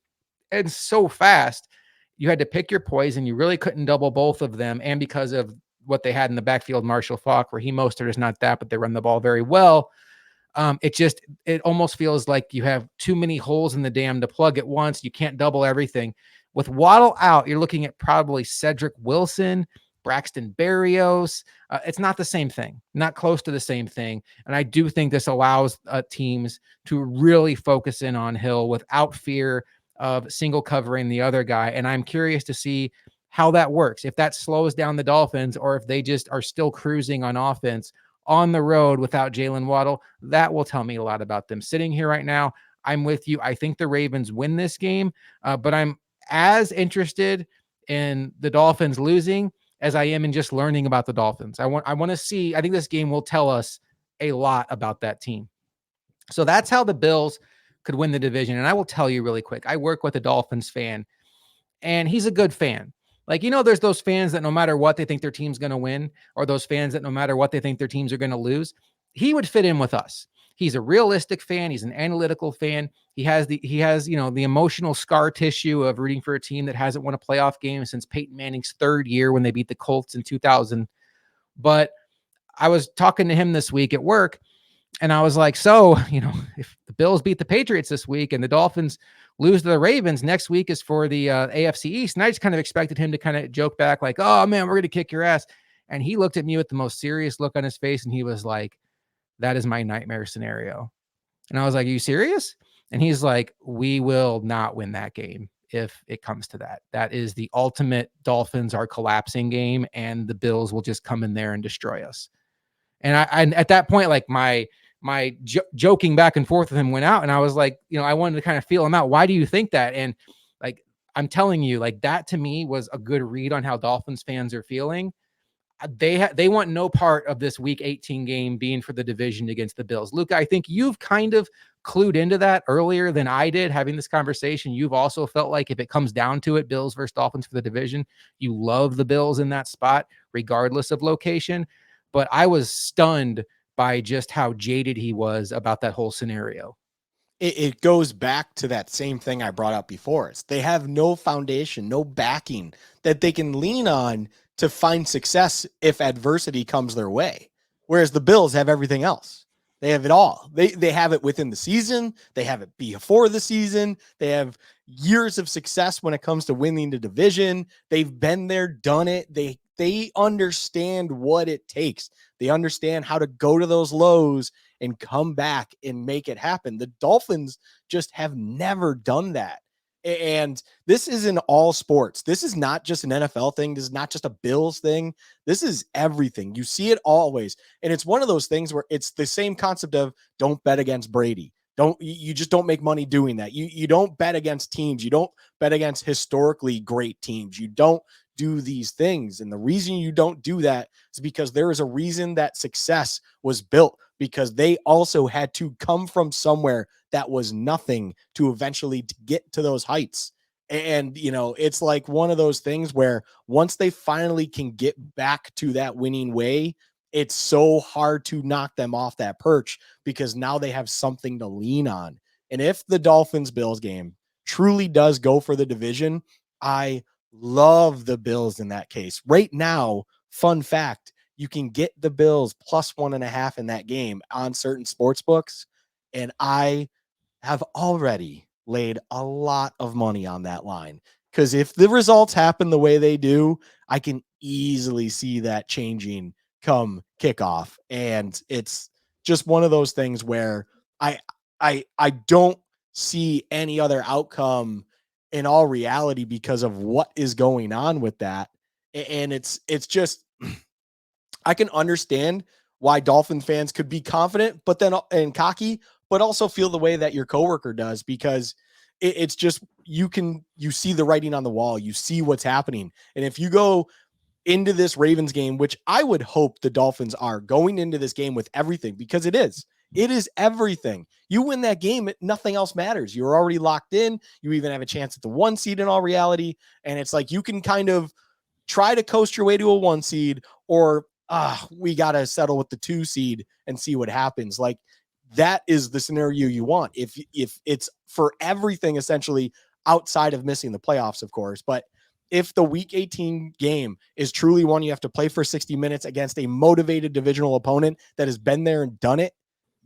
and so fast, you had to pick your poison. You really couldn't double both of them. And because of what they had in the backfield, Marshall Faulk, where Mostert is not that, but they run the ball very well. It almost feels like you have too many holes in the dam to plug at once. You can't double everything. With Waddle out, you're looking at probably Cedric Wilson, Braxton Berrios. It's not the same thing, not close to the same thing. And I do think this allows teams to really focus in on Hill without fear of single covering the other guy. And I'm curious to see how that works, if that slows down the Dolphins or if they just are still cruising on offense on the road without Jalen Waddle. That will tell me a lot about them. Sitting here right now, I'm with you. I think the Ravens win this game, but I'm as interested in the Dolphins losing as I am in just learning about the Dolphins. I want to see. I think this game will tell us a lot about that team. So that's how the Bills could win the division. And I will tell you really quick. I work with a Dolphins fan, and he's a good fan. Like, there's those fans that no matter what they think their team's going to win, or those fans that no matter what they think their teams are going to lose. He would fit in with us. He's a realistic fan. He's an analytical fan. He has the emotional scar tissue of rooting for a team that hasn't won a playoff game since Peyton Manning's 3rd year when they beat the Colts in 2000. But I was talking to him this week at work, and I was like, so, if the Bills beat the Patriots this week and the Dolphins lose to the Ravens, next week is for the AFC East. And I just kind of expected him to kind of joke back like, oh man, we're going to kick your ass. And he looked at me with the most serious look on his face. And he was like, that is my nightmare scenario. And I was like, are you serious? And he's like, we will not win that game if it comes to that. That is the ultimate Dolphins are collapsing game, and the Bills will just come in there and destroy us. And I at that point, like my joking back and forth with him went out, and I was like, I wanted to kind of feel him out. Why do you think that? And like, I'm telling you, like, that to me was a good read on how Dolphins fans are feeling. They want no part of this week 18 game being for the division against the Bills. Luka, I think you've kind of clued into that earlier than I did having this conversation. You've also felt like if it comes down to it, Bills versus Dolphins for the division, you love the Bills in that spot, regardless of location. But I was stunned by just how jaded he was about that whole scenario. It goes back to that same thing I brought up before. They have no foundation, no backing that they can lean on to find success if adversity comes their way. Whereas the Bills have everything else. They have it all. They have it within the season. They have it before the season. They have years of success when it comes to winning the division. They've been there, done it. They understand what it takes. They understand how to go to those lows and come back and make it happen. The Dolphins just have never done that. And this is in all sports. This is not just an NFL thing. This is not just a Bills thing. This is everything. You see it always. And it's one of those things where it's the same concept of don't bet against Brady. You just don't make money doing that. You don't bet against teams. You don't bet against historically great teams. You don't do these things. And the reason you don't do that is because there is a reason that success was built, because they also had to come from somewhere that was nothing to eventually get to those heights. And, it's like one of those things where once they finally can get back to that winning way, it's so hard to knock them off that perch because now they have something to lean on. And if the Dolphins Bills game truly does go for the division, I love the Bills in that case. Right now, fun fact, you can get the Bills plus 1.5 in that game on certain sports books. And I have already laid a lot of money on that line because if the results happen the way they do, I can easily see that changing come kickoff. And it's just one of those things where I I don't see any other outcome in all reality because of what is going on with that. And it's just I can understand why Dolphin fans could be confident, but then and cocky, but also feel the way that your coworker does because it's just you see the writing on the wall, you see what's happening, and if you go into this Ravens game, which I would hope the Dolphins are going into this game with everything because it is everything. You win that game, nothing else matters. You're already locked in. You even have a chance at the 1 seed in all reality, and it's like you can kind of try to coast your way to a 1 seed or we got to settle with the 2 seed and see what happens. Like that is the scenario you want. If it's for everything essentially outside of missing the playoffs, of course, but if the week 18 game is truly one you have to play for 60 minutes against a motivated divisional opponent that has been there and done it,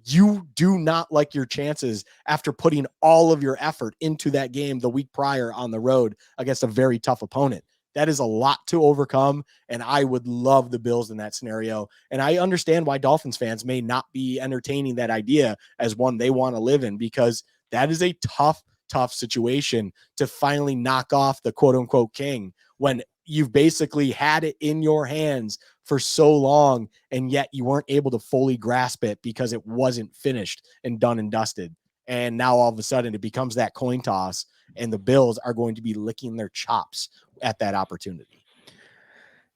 you do not like your chances after putting all of your effort into that game the week prior on the road against a very tough opponent. That is a lot to overcome, and I would love the Bills in that scenario. And I understand why Dolphins fans may not be entertaining that idea as one they want to live in because that is a tough situation to finally knock off the quote unquote king when you've basically had it in your hands for so long and yet you weren't able to fully grasp it because it wasn't finished and done and dusted. And now all of a sudden it becomes that coin toss and the Bills are going to be licking their chops at that opportunity.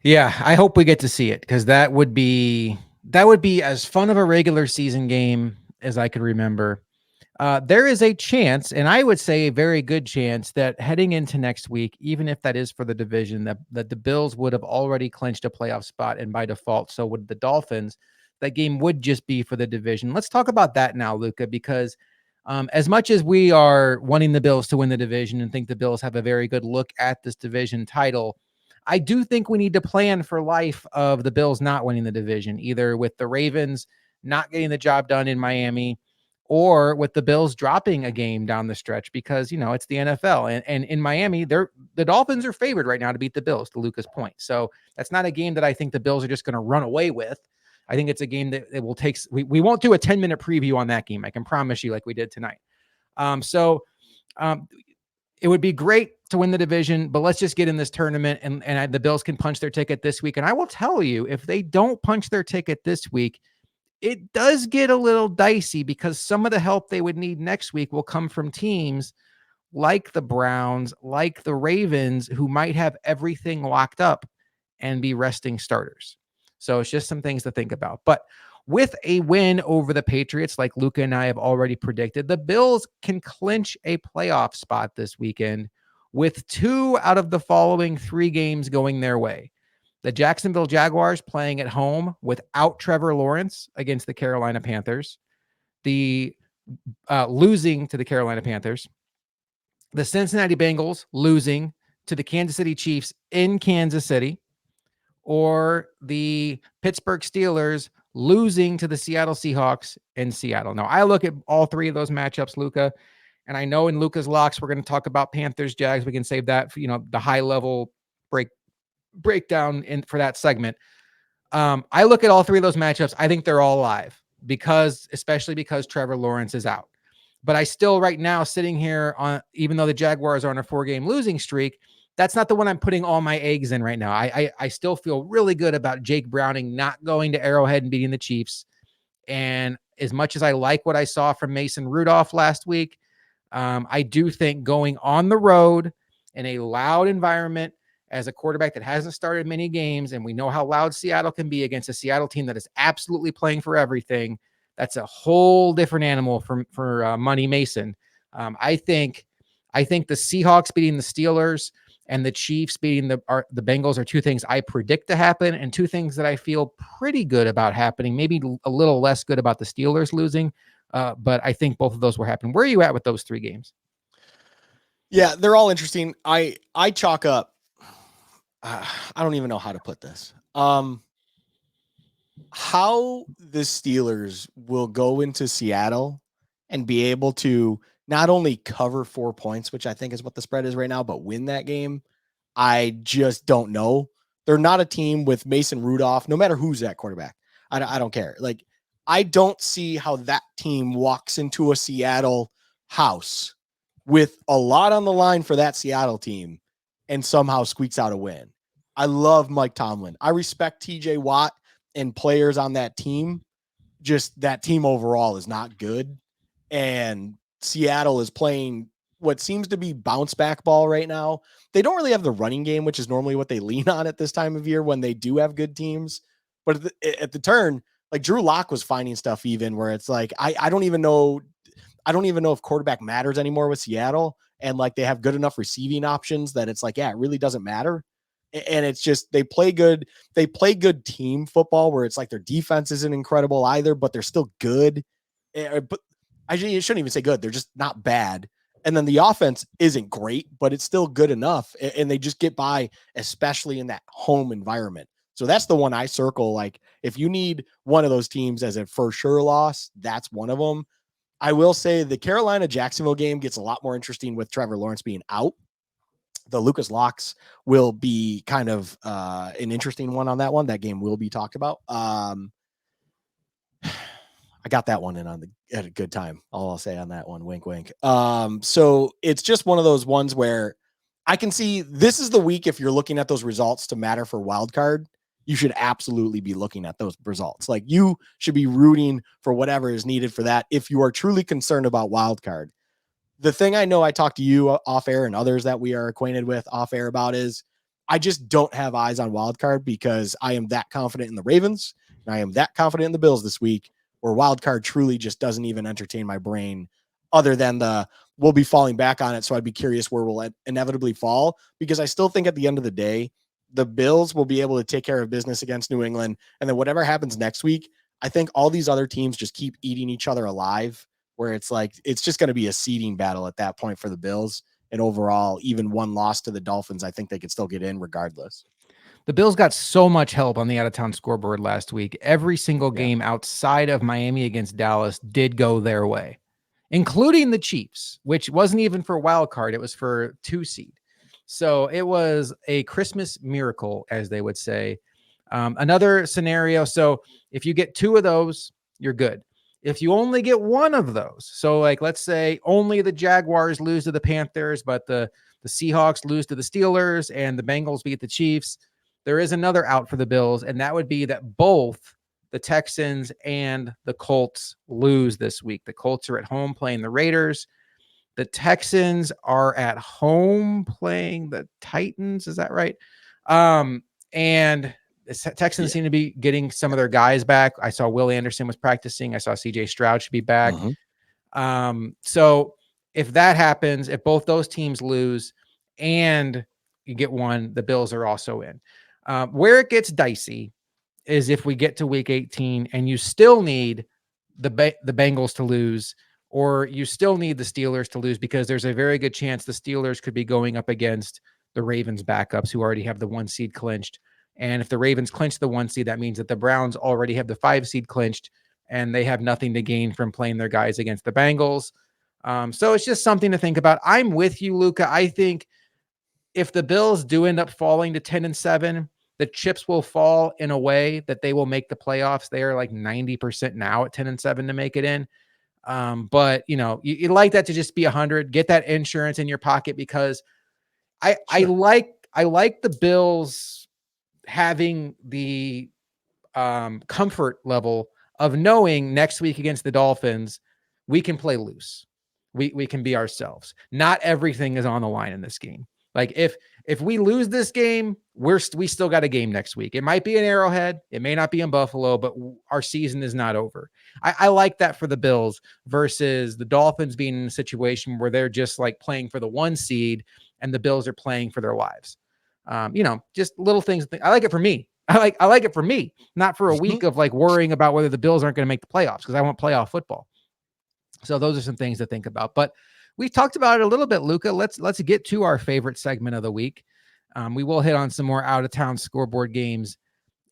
Yeah, I hope we get to see it because that would be as fun of a regular season game as I could remember. There is a chance, and I would say a very good chance, that heading into next week, even if that is for the division, that the Bills would have already clinched a playoff spot, and by default, so would the Dolphins. That game would just be for the division. Let's talk about that now, Luka, because as much as we are wanting the Bills to win the division and think the Bills have a very good look at this division title, I do think we need to plan for life of the Bills not winning the division, either with the Ravens not getting the job done in Miami or with the Bills dropping a game down the stretch because, it's the NFL. And in Miami, the Dolphins are favored right now to beat the Bills, to Luka's point. So that's not a game that I think the Bills are just going to run away with. I think it's a game that it will take. We won't do a 10-minute preview on that game. I can promise you, like we did tonight. So it would be great to win the division, but let's just get in this tournament and the Bills can punch their ticket this week. And I will tell you, if they don't punch their ticket this week, it does get a little dicey because some of the help they would need next week will come from teams like the Browns, like the Ravens, who might have everything locked up and be resting starters. So it's just some things to think about. But with a win over the Patriots, like Luka and I have already predicted, the Bills can clinch a playoff spot this weekend with 2 out of the following 3 games going their way. The Jacksonville Jaguars playing at home without Trevor Lawrence against the Carolina Panthers. The losing to the Carolina Panthers. The Cincinnati Bengals losing to the Kansas City Chiefs in Kansas City, or the Pittsburgh Steelers losing to the Seattle Seahawks in Seattle. Now, I look at all 3 of those matchups, Luka, and I know in Luka's locks, we're going to talk about Panthers, Jags. We can save that for, the high level breakdown for that segment. I look at all 3 of those matchups. I think they're all live especially because Trevor Lawrence is out. But I still right now sitting here even though the Jaguars are on a 4-game losing streak, that's not the one I'm putting all my eggs in right now. I still feel really good about Jake Browning not going to Arrowhead and beating the Chiefs. And as much as I like what I saw from Mason Rudolph last week, I do think going on the road in a loud environment as a quarterback that hasn't started many games, and we know how loud Seattle can be against a Seattle team that is absolutely playing for everything, that's a whole different animal for Money Mason. I think I think the Seahawks beating the Steelers and the Chiefs beating the Bengals are two things I predict to happen, and two things that I feel pretty good about happening. Maybe a little less good about the Steelers losing, but I think both of those will happen. Where are you at with those three games? Yeah, they're all interesting. I chalk up. I don't even know how to put this. How the Steelers will go into Seattle and be able to not only cover 4 points, which I think is what the spread is right now, but win that game. I just don't know. They're not a team with Mason Rudolph, no matter who's at quarterback. I don't care. Like, I don't see how that team walks into a Seattle house with a lot on the line for that Seattle team and somehow squeaks out a win. I love Mike Tomlin. I respect TJ Watt and players on that team. Just that team overall is not good. And Seattle is playing what seems to be bounce back ball right now. They don't really have the running game, which is normally what they lean on at this time of year when they do have good teams. But at the turn, like Drew Lock was finding stuff even where it's like, I don't even know. I don't even know if quarterback matters anymore with Seattle. And like they have good enough receiving options that it's like, yeah, it really doesn't matter. And it's just they play good team football where it's like their defense isn't incredible either, but they're still good. But I shouldn't even say good. They're just not bad. And then the offense isn't great, but it's still good enough. And they just get by, especially in that home environment. So that's the one I circle. Like if you need one of those teams as a for sure loss, that's one of them. I will say the Carolina Jacksonville game gets a lot more interesting with Trevor Lawrence being out. The Lucas Locks will be kind of an interesting one on that one. That game will be talked about. I got that one in at a good time. All I'll say on that one, wink, wink. So it's just one of those ones where I can see this is the week. If you're looking at those results to matter for wild card, you should absolutely be looking at those results. Like you should be rooting for whatever is needed for that. If you are truly concerned about wild card, the thing I know I talked to you off air and others that we are acquainted with off air about is I just don't have eyes on wild card because I am that confident in the Ravens and I am that confident in the Bills this week, where wild card truly just doesn't even entertain my brain other than we'll be falling back on it. So I'd be curious where we'll inevitably fall, because I still think at the end of the day, the Bills will be able to take care of business against New England. And then whatever happens next week, I think all these other teams just keep eating each other alive, where it's like, it's just going to be a seeding battle at that point for the Bills. And overall, even one loss to the Dolphins, I think they could still get in regardless. The Bills got so much help on the out-of-town scoreboard last week. Every single game outside of Miami against Dallas did go their way, including the Chiefs, which wasn't even for wild card. It was for 2 seed. So it was a Christmas miracle, as they would say. Another scenario. So if you get 2 of those, you're good. If you only get 1 of those, so like let's say only the Jaguars lose to the Panthers, but the Seahawks lose to the Steelers and the Bengals beat the Chiefs, there is another out for the Bills, and that would be that both the Texans and the Colts lose this week. The Colts are at home playing the Raiders. The Texans are at home playing the Titans. Is that right? And the Texans seem to be getting some of their guys back. I saw Will Anderson was practicing. I saw CJ Stroud should be back. So if that happens, if both those teams lose and you get 1, the Bills are also in. Where it gets dicey is if we get to week 18 and you still need the Bengals to lose, or you still need the Steelers to lose, because there's a very good chance the Steelers could be going up against the Ravens backups who already have the 1 seed clinched. And if the Ravens clinch the 1 seed, that means that the Browns already have the 5 seed clinched and they have nothing to gain from playing their guys against the Bengals. So it's just something to think about. I'm with you, Luka. I think if the Bills do end up falling to 10-7, the chips will fall in a way that they will make the playoffs. They are like 90% now at 10-7 to make it in. But you know, you like that to just be 100, get that insurance in your pocket, because I like the Bills having the comfort level of knowing next week against the Dolphins, we can play loose. We can be ourselves. Not everything is on the line in this game. Like if we lose this game, we still got a game next week. It might be an Arrowhead, it may not be in Buffalo, but our season is not over. I like that for the Bills versus the Dolphins being in a situation where they're just like playing for the 1 seed and the Bills are playing for their lives. Just little things. I like it for me. I like it for me, not for a week of like worrying about whether the Bills aren't going to make the playoffs, because I want playoff football. So those are some things to think about. But we've talked about it a little bit, Luka. Let's get to our favorite segment of the week. We will hit on some more out of town scoreboard games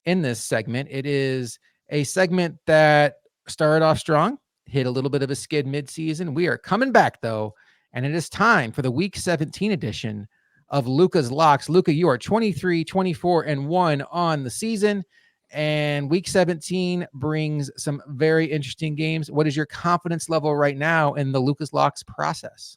in this segment. It is a segment that started off strong, hit a little bit of a skid midseason. We are coming back though, and it is time for the Week 17 edition of Luka's Locks. Luka, you are 23, 24, and 1 on the season. And Week 17 brings some very interesting games. What is your confidence level right now in the Luka's Locks process?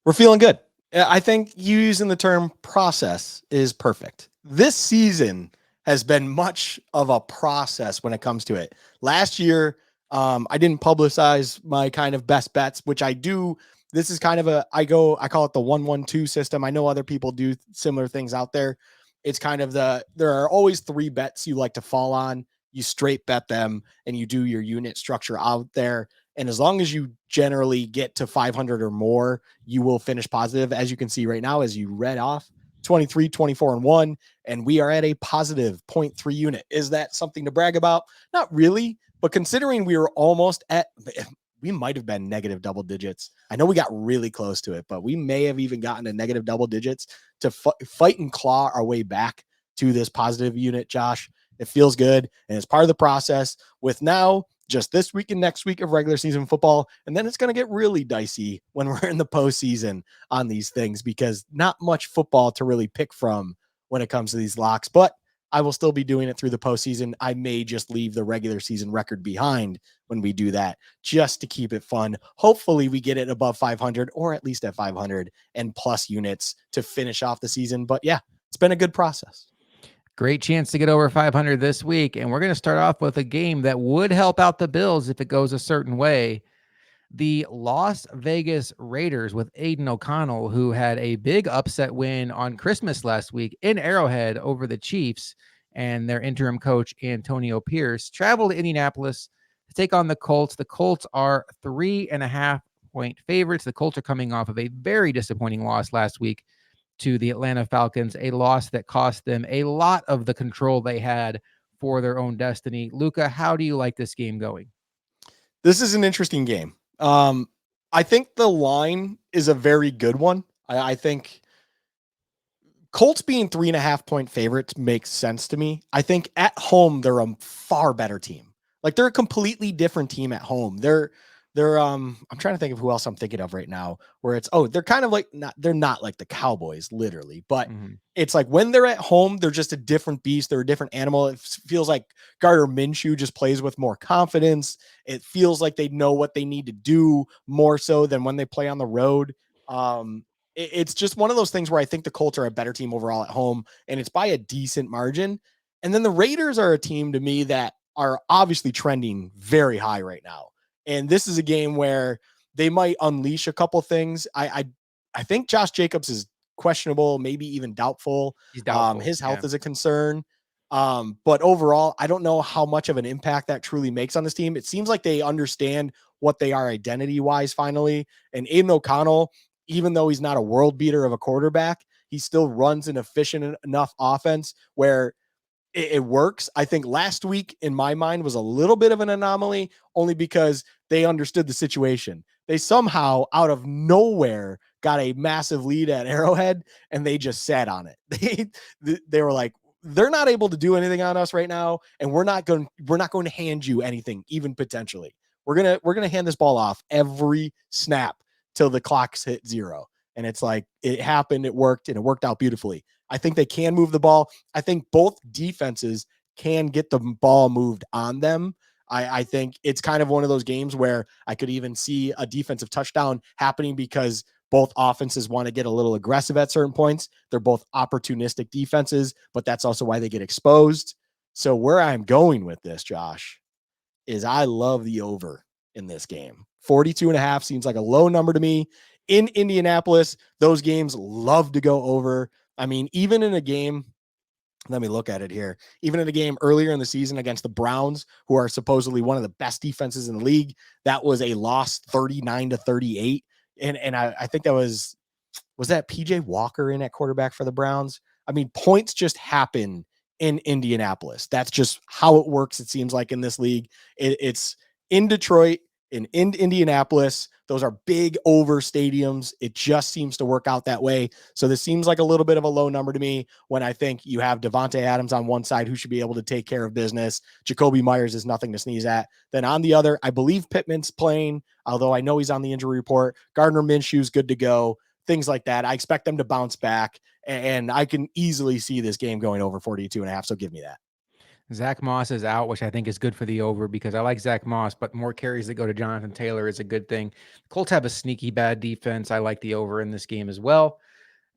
We're feeling good. I think you using the term process is perfect. This season has been much of a process when it comes to it. Last year, I didn't publicize my kind of best bets, which I do. This is kind of I call it the 1-1-2 system. I know other people do similar things out there. It's kind of there are always 3 bets you like to fall on. You straight bet them and you do your unit structure out there. And as long as you generally get to 500 or more, you will finish positive. As you can see right now, as you read off, 23, 24, and 1, and we are at a positive 0.3 unit. Is that something to brag about? Not really, but considering we were almost at, we might have been negative double digits. I know we got really close to it, but we may have even gotten to negative double digits to fight and claw our way back to this positive unit, Josh. It feels good, and it's part of the process with now just this week and next week of regular season football. And then it's going to get really dicey when we're in the postseason on these things, because not much football to really pick from when it comes to these locks, but I will still be doing it through the postseason. I may just leave the regular season record behind when we do that, just to keep it fun. Hopefully we get it above 500, or at least at 500 and plus units to finish off the season. But yeah, it's been a good process. Great chance to get over 500 this week. And we're going to start off with a game that would help out the Bills if it goes a certain way. The Las Vegas Raiders with Aiden O'Connell, who had a big upset win on Christmas last week in Arrowhead over the Chiefs, and their interim coach, Antonio Pierce, traveled to Indianapolis to take on the Colts. The Colts are 3.5-point favorites. The Colts are coming off of a very disappointing loss last week to the Atlanta Falcons, a loss that cost them a lot of the control they had for their own destiny. Luka, how do you like this game going? This is an interesting game. I think the line is a very good one. I think Colts being 3.5-point favorites makes sense to me. I think at home, they're a far better team. Like, they're a completely different team at home. I'm trying to think of who else I'm thinking of right now, where it's, they're kind of like, they're not like the Cowboys literally, but it's like when they're at home, they're just a different beast. They're a different animal. It feels like Gardner Minshew just plays with more confidence. It feels like they know what they need to do more so than when they play on the road. It's just one of those things where I think the Colts are a better team overall at home, and it's by a decent margin. And then the Raiders are a team to me that are obviously trending very high right now. And this is a game where they might unleash a couple things. I think Josh Jacobs is questionable, maybe even doubtful. He's doubtful. His health is a concern. But overall, I don't know how much of an impact that truly makes on this team. It seems like they understand what they are identity-wise finally. And Aiden O'Connell, even though he's not a world beater of a quarterback, he still runs an efficient enough offense where it works. I think last week, in my mind, was a little bit of an anomaly, only because they understood the situation. They somehow, out of nowhere, got a massive lead at Arrowhead, and they just sat on it. They were like, they're not able to do anything on us right now, and we're not going to hand you anything, even potentially. We're gonna hand this ball off every snap till the clock's hit 0. And it's like, it happened, it worked, and it worked out beautifully. I think they can move the ball. I think both defenses can get the ball moved on them. I think it's kind of one of those games where I could even see a defensive touchdown happening because both offenses want to get a little aggressive at certain points. They're both opportunistic defenses, but that's also why they get exposed. So where I'm going with this, Josh, is I love the over in this game. 42.5 seems like a low number to me. In Indianapolis, those games love to go over. I mean, even in a game, let me look at it here. Even in a game earlier in the season against the Browns, who are supposedly one of the best defenses in the league, that was a loss 39-38. And I think that was that PJ Walker in at quarterback for the Browns? I mean, points just happen in Indianapolis. That's just how it works. It seems like in this league, it's in Detroit, in Indianapolis. Those are big over stadiums. It just seems to work out that way. So this seems like a little bit of a low number to me when I think you have Devontae Adams on one side who should be able to take care of business. Jacoby Myers is nothing to sneeze at. Then on the other, I believe Pittman's playing, although I know he's on the injury report. Gardner Minshew's good to go. Things like that. I expect them to bounce back, and I can easily see this game going over 42.5. So give me that. Zach Moss is out, which I think is good for the over because I like Zach Moss, but more carries that go to Jonathan Taylor is a good thing. Colts have a sneaky bad defense. I like the over in this game as well.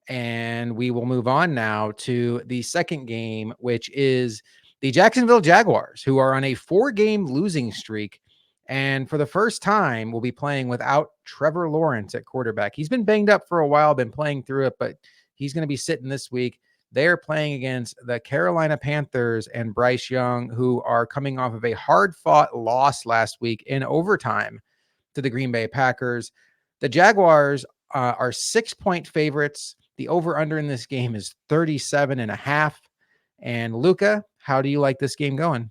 And we will move on now to the second game, which is the Jacksonville Jaguars, who are on a 4-game losing streak. And for the first time, will be playing without Trevor Lawrence at quarterback. He's been banged up for a while, been playing through it, but he's going to be sitting this week. They're playing against the Carolina Panthers and Bryce Young, who are coming off of a hard-fought loss last week in overtime to the Green Bay Packers. The Jaguars are 6-point favorites. The over-under in this game is 37.5. And Luka, how do you like this game going?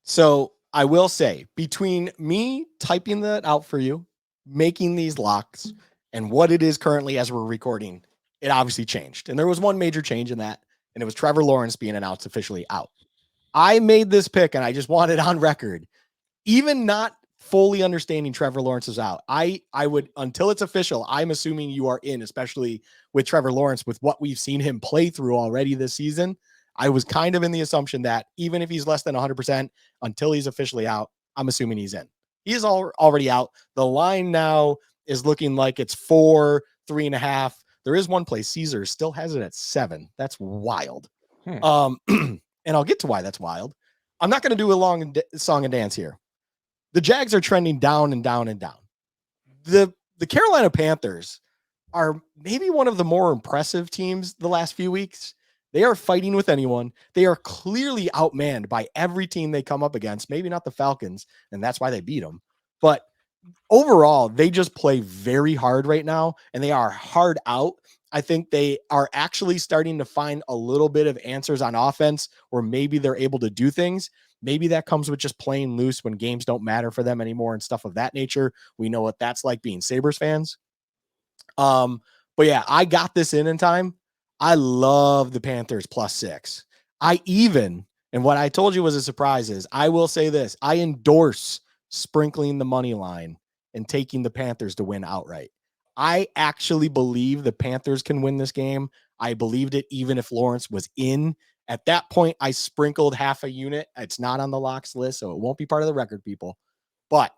So I will say, between me typing that out for you, making these locks, and what it is currently as we're recording, it obviously changed. And there was one major change in that, and it was Trevor Lawrence being announced officially out. I made this pick, and I just want it on record. Even not fully understanding Trevor Lawrence is out, I would, until it's official, I'm assuming you are in, especially with Trevor Lawrence, with what we've seen him play through already this season. I was kind of in the assumption that even if he's less than 100%, until he's officially out, I'm assuming he's in. He is already out. The line now is looking like it's 4, 3.5. There is one place Caesar still has it at 7. That's wild. And I'll get to why that's wild. I'm not going to do a long song and dance here. The Jags are trending down and down and down. The Carolina Panthers are maybe one of the more impressive teams the last few weeks. They are fighting with anyone. They are clearly outmanned by every team they come up against. Maybe not the Falcons, and that's why they beat them. But overall, they just play very hard right now, and they are hard out. I think they are actually starting to find a little bit of answers on offense where maybe they're able to do things. Maybe that comes with just playing loose when games don't matter for them anymore and stuff of that nature. We know what that's like being Sabres fans. But yeah, I got this in time. I love the Panthers +6. And what I told you was a surprise is I will say this. I endorse sprinkling the money line and taking the Panthers to win outright. I actually believe the Panthers can win this game. I believed it even if Lawrence was in. At that point, I sprinkled half a unit. It's not on the locks list, so it won't be part of the record, people. But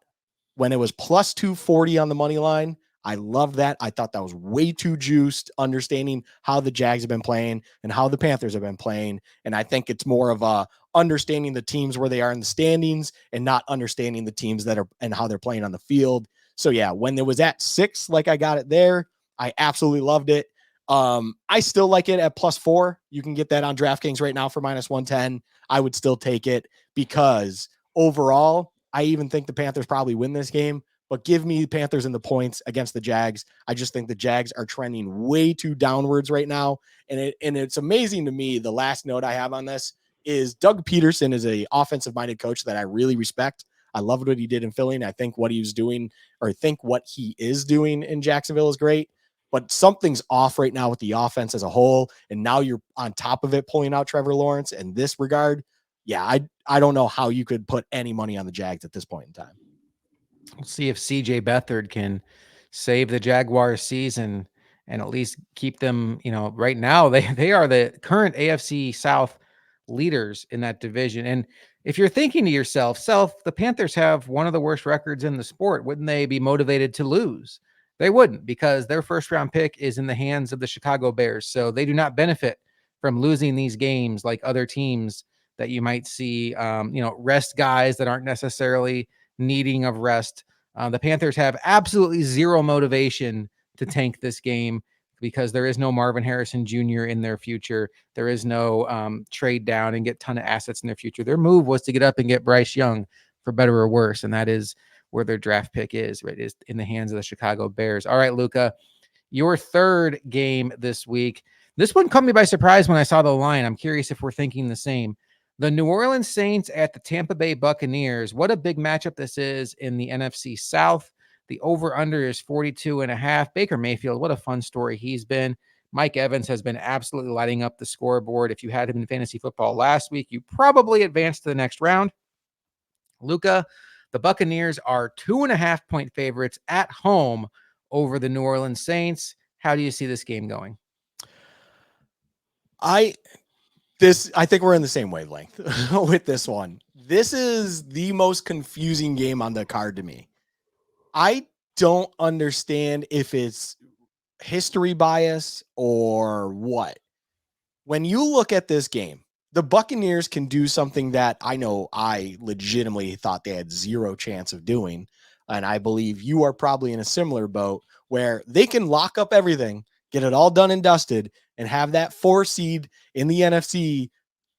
when it was +240 on the money line, I love that. I thought that was way too juiced, understanding how the Jags have been playing and how the Panthers have been playing. And I think it's more of a understanding the teams where they are in the standings and not understanding the teams that are and how they're playing on the field. So yeah, when it was at 6, like I got it there, I absolutely loved it. I still like it at +4. You can get that on DraftKings right now for -110. I would still take it because overall, I even think the Panthers probably win this game, but give me the Panthers in the points against the Jags. I just think the Jags are trending way too downwards right now. And it's amazing to me. The last note I have on this is Doug Peterson is a offensive minded coach that I really respect. I loved what he did in Philly. And I think what he was doing, or I think what he is doing in Jacksonville is great. But something's off right now with the offense as a whole. And now you're on top of it, pulling out Trevor Lawrence in this regard. Yeah, I don't know how you could put any money on the Jags at this point in time. We'll see if CJ Beathard can save the Jaguars season and at least keep them, right now they are the current AFC South leaders in that division. And if you're thinking to yourself, the Panthers have one of the worst records in the sport. Wouldn't they be motivated to lose? They wouldn't, because their first round pick is in the hands of the Chicago Bears. So they do not benefit from losing these games like other teams that you might see, rest guys that aren't necessarily needing of rest. The Panthers have absolutely zero motivation to tank this game because there is no Marvin Harrison Jr. in their future. There is no trade down and get a ton of assets in their future. Their move was to get up and get Bryce Young, for better or worse, and that is where their draft pick is. Right, is in the hands of the Chicago Bears. All right, Luka, your third game this week. This one caught me by surprise when I saw the line. I'm curious if we're thinking the same. The New Orleans Saints at the Tampa Bay Buccaneers. What a big matchup this is in the NFC South. The over-under is 42.5. Baker Mayfield, what a fun story he's been. Mike Evans has been absolutely lighting up the scoreboard. If you had him in fantasy football last week, you probably advanced to the next round. Luka, the Buccaneers are 2.5-point favorites at home over the New Orleans Saints. How do you see this game going? I think we're in the same wavelength with this one. This is the most confusing game on the card to me. I don't understand if it's history bias or what. When you look at this game, the Buccaneers can do something that I know I legitimately thought they had zero chance of doing. And I believe you are probably in a similar boat where they can lock up everything, get it all done and dusted, and have that 4 seed in the NFC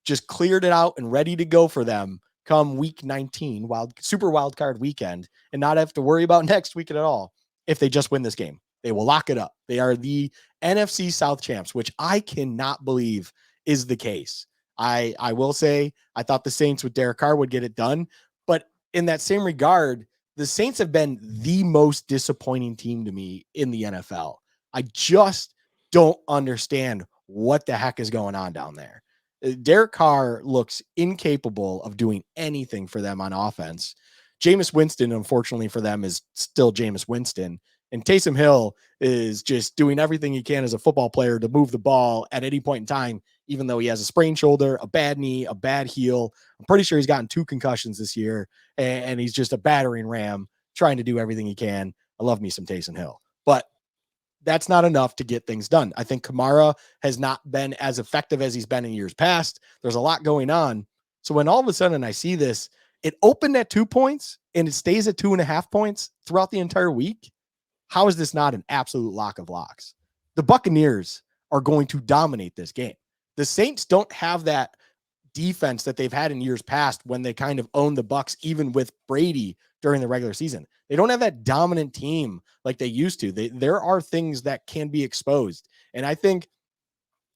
just cleared it out and ready to go for them come week 19, super wild card weekend, and not have to worry about next week at all. If they just win this game, they will lock it up. They are the NFC South champs, which I cannot believe is the case. I will say I thought the Saints with Derek Carr would get it done, but in that same regard, the Saints have been the most disappointing team to me in the NFL. I just don't understand what the heck is going on down there. Derek Carr looks incapable of doing anything for them on offense. Jameis Winston, unfortunately for them, is still Jameis Winston. And Taysom Hill is just doing everything he can as a football player to move the ball at any point in time, even though he has a sprained shoulder, a bad knee, a bad heel. I'm pretty sure he's gotten 2 concussions this year, and he's just a battering ram trying to do everything he can. I love me some Taysom Hill. But that's not enough to get things done. I think Kamara has not been as effective as he's been in years past. There's a lot going on. So when all of a sudden I see this, it opened at 2 points and it stays at 2.5 points throughout the entire week. How is this not an absolute lock of locks? The Buccaneers are going to dominate this game. The Saints don't have that defense that they've had in years past when they kind of owned the Bucs, even with Brady during the regular season. They don't have that dominant team like they used to. There are things that can be exposed. And I think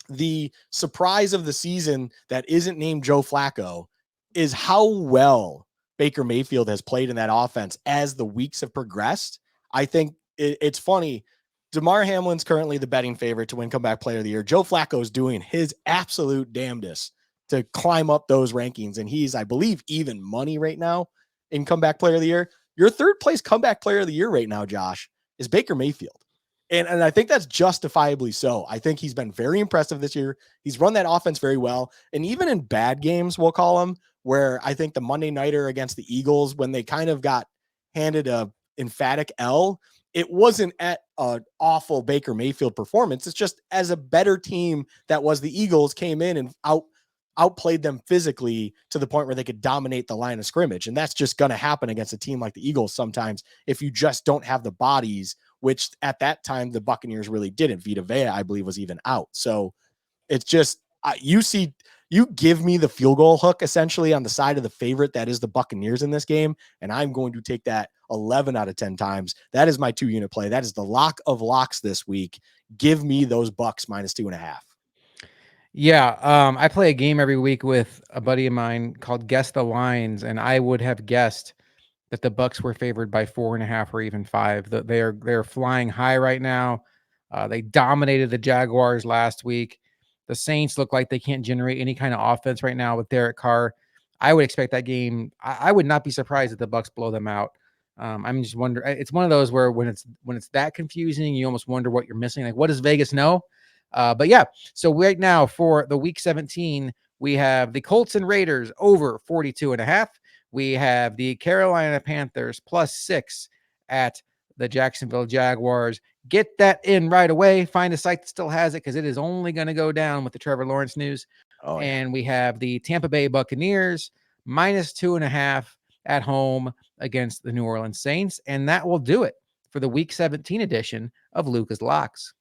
the surprise of the season that isn't named Joe Flacco is how well Baker Mayfield has played in that offense as the weeks have progressed. I think it's funny. DeMar Hamlin's currently the betting favorite to win comeback player of the year. Joe Flacco is doing his absolute damnedest to climb up those rankings. And he's, I believe, even money right now in comeback player of the year. Your third place comeback player of the year right now, Josh, is Baker Mayfield. And I think that's justifiably so. I think he's been very impressive this year. He's run that offense very well. And even in bad games, we'll call them, where I think the Monday nighter against the Eagles, when they kind of got handed a emphatic L, it wasn't at an awful Baker Mayfield performance. It's just as a better team that was the Eagles came in and outplayed them physically to the point where they could dominate the line of scrimmage. And that's just going to happen against a team like the Eagles sometimes if you just don't have the bodies, which at that time the Buccaneers really didn't. Vita Vea, I believe, was even out. So it's just, you give me the field goal hook essentially on the side of the favorite that is the Buccaneers in this game, and I'm going to take that 11 out of 10 times. That is my 2-unit play. That is the lock of locks this week. Give me those Bucks minus 2.5. Yeah, I play a game every week with a buddy of mine called Guess the Lines, and I would have guessed that the Bucks were favored by 4.5 or even 5. They're flying high right now. They dominated the Jaguars last week. The Saints look like they can't generate any kind of offense right now with Derek Carr. I would expect that game. I would not be surprised if the Bucks blow them out. I'm just wondering. It's one of those where when it's that confusing, you almost wonder what you're missing. Like, what does Vegas know? But yeah, so right now for the week 17, we have the Colts and Raiders over 42.5. We have the Carolina Panthers +6 at the Jacksonville Jaguars. Get that in right away. Find a site that still has it because it is only going to go down with the Trevor Lawrence news. Oh, yeah. And we have the Tampa Bay Buccaneers -2.5 at home against the New Orleans Saints. And that will do it for the Week 17 edition of Luka's Locks.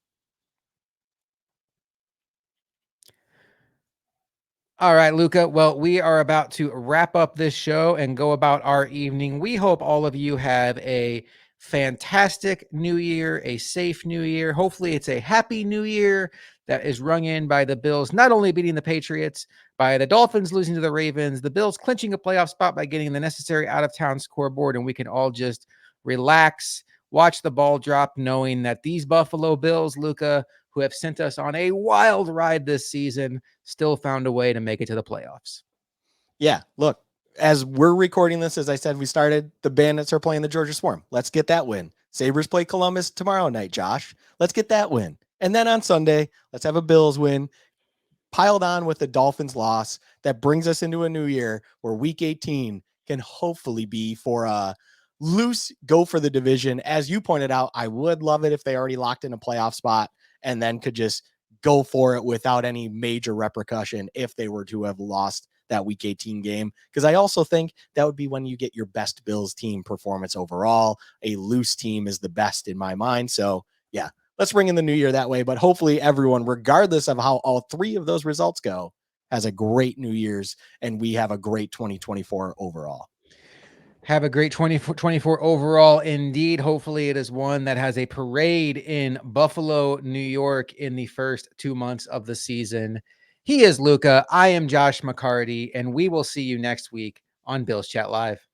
All right, Luka. Well, we are about to wrap up this show and go about our evening. We hope all of you have a fantastic new year, a safe new year. Hopefully, it's a happy new year that is rung in by the Bills not only beating the Patriots, by the Dolphins losing to the Ravens, the Bills clinching a playoff spot by getting the necessary out of town scoreboard, and we can all just relax, watch the ball drop, knowing that these Buffalo Bills, Luka, who have sent us on a wild ride this season, still found a way to make it to the playoffs. Yeah, look, as we're recording this, as I said, we started, the Bandits are playing the Georgia Swarm. Let's get that win. Sabres play Columbus tomorrow night, Josh. Let's get that win. And then on Sunday, let's have a Bills win, piled on with the Dolphins loss. That brings us into a new year where week 18 can hopefully be for a loose go for the division. As you pointed out, I would love it if they already locked in a playoff spot and then could just go for it without any major repercussion if they were to have lost that week 18 game. Because I also think that would be when you get your best Bills team performance overall. A loose team is the best in my mind. So yeah, let's bring in the new year that way. But hopefully everyone, regardless of how all three of those results go, has a great New Year's and we have a great 2024 overall. Have a great 2024 overall indeed. Hopefully it is one that has a parade in Buffalo, New York in the first 2 months of the season. He is Luka. I am Josh McCarty, and we will see you next week on Bills Chat Live.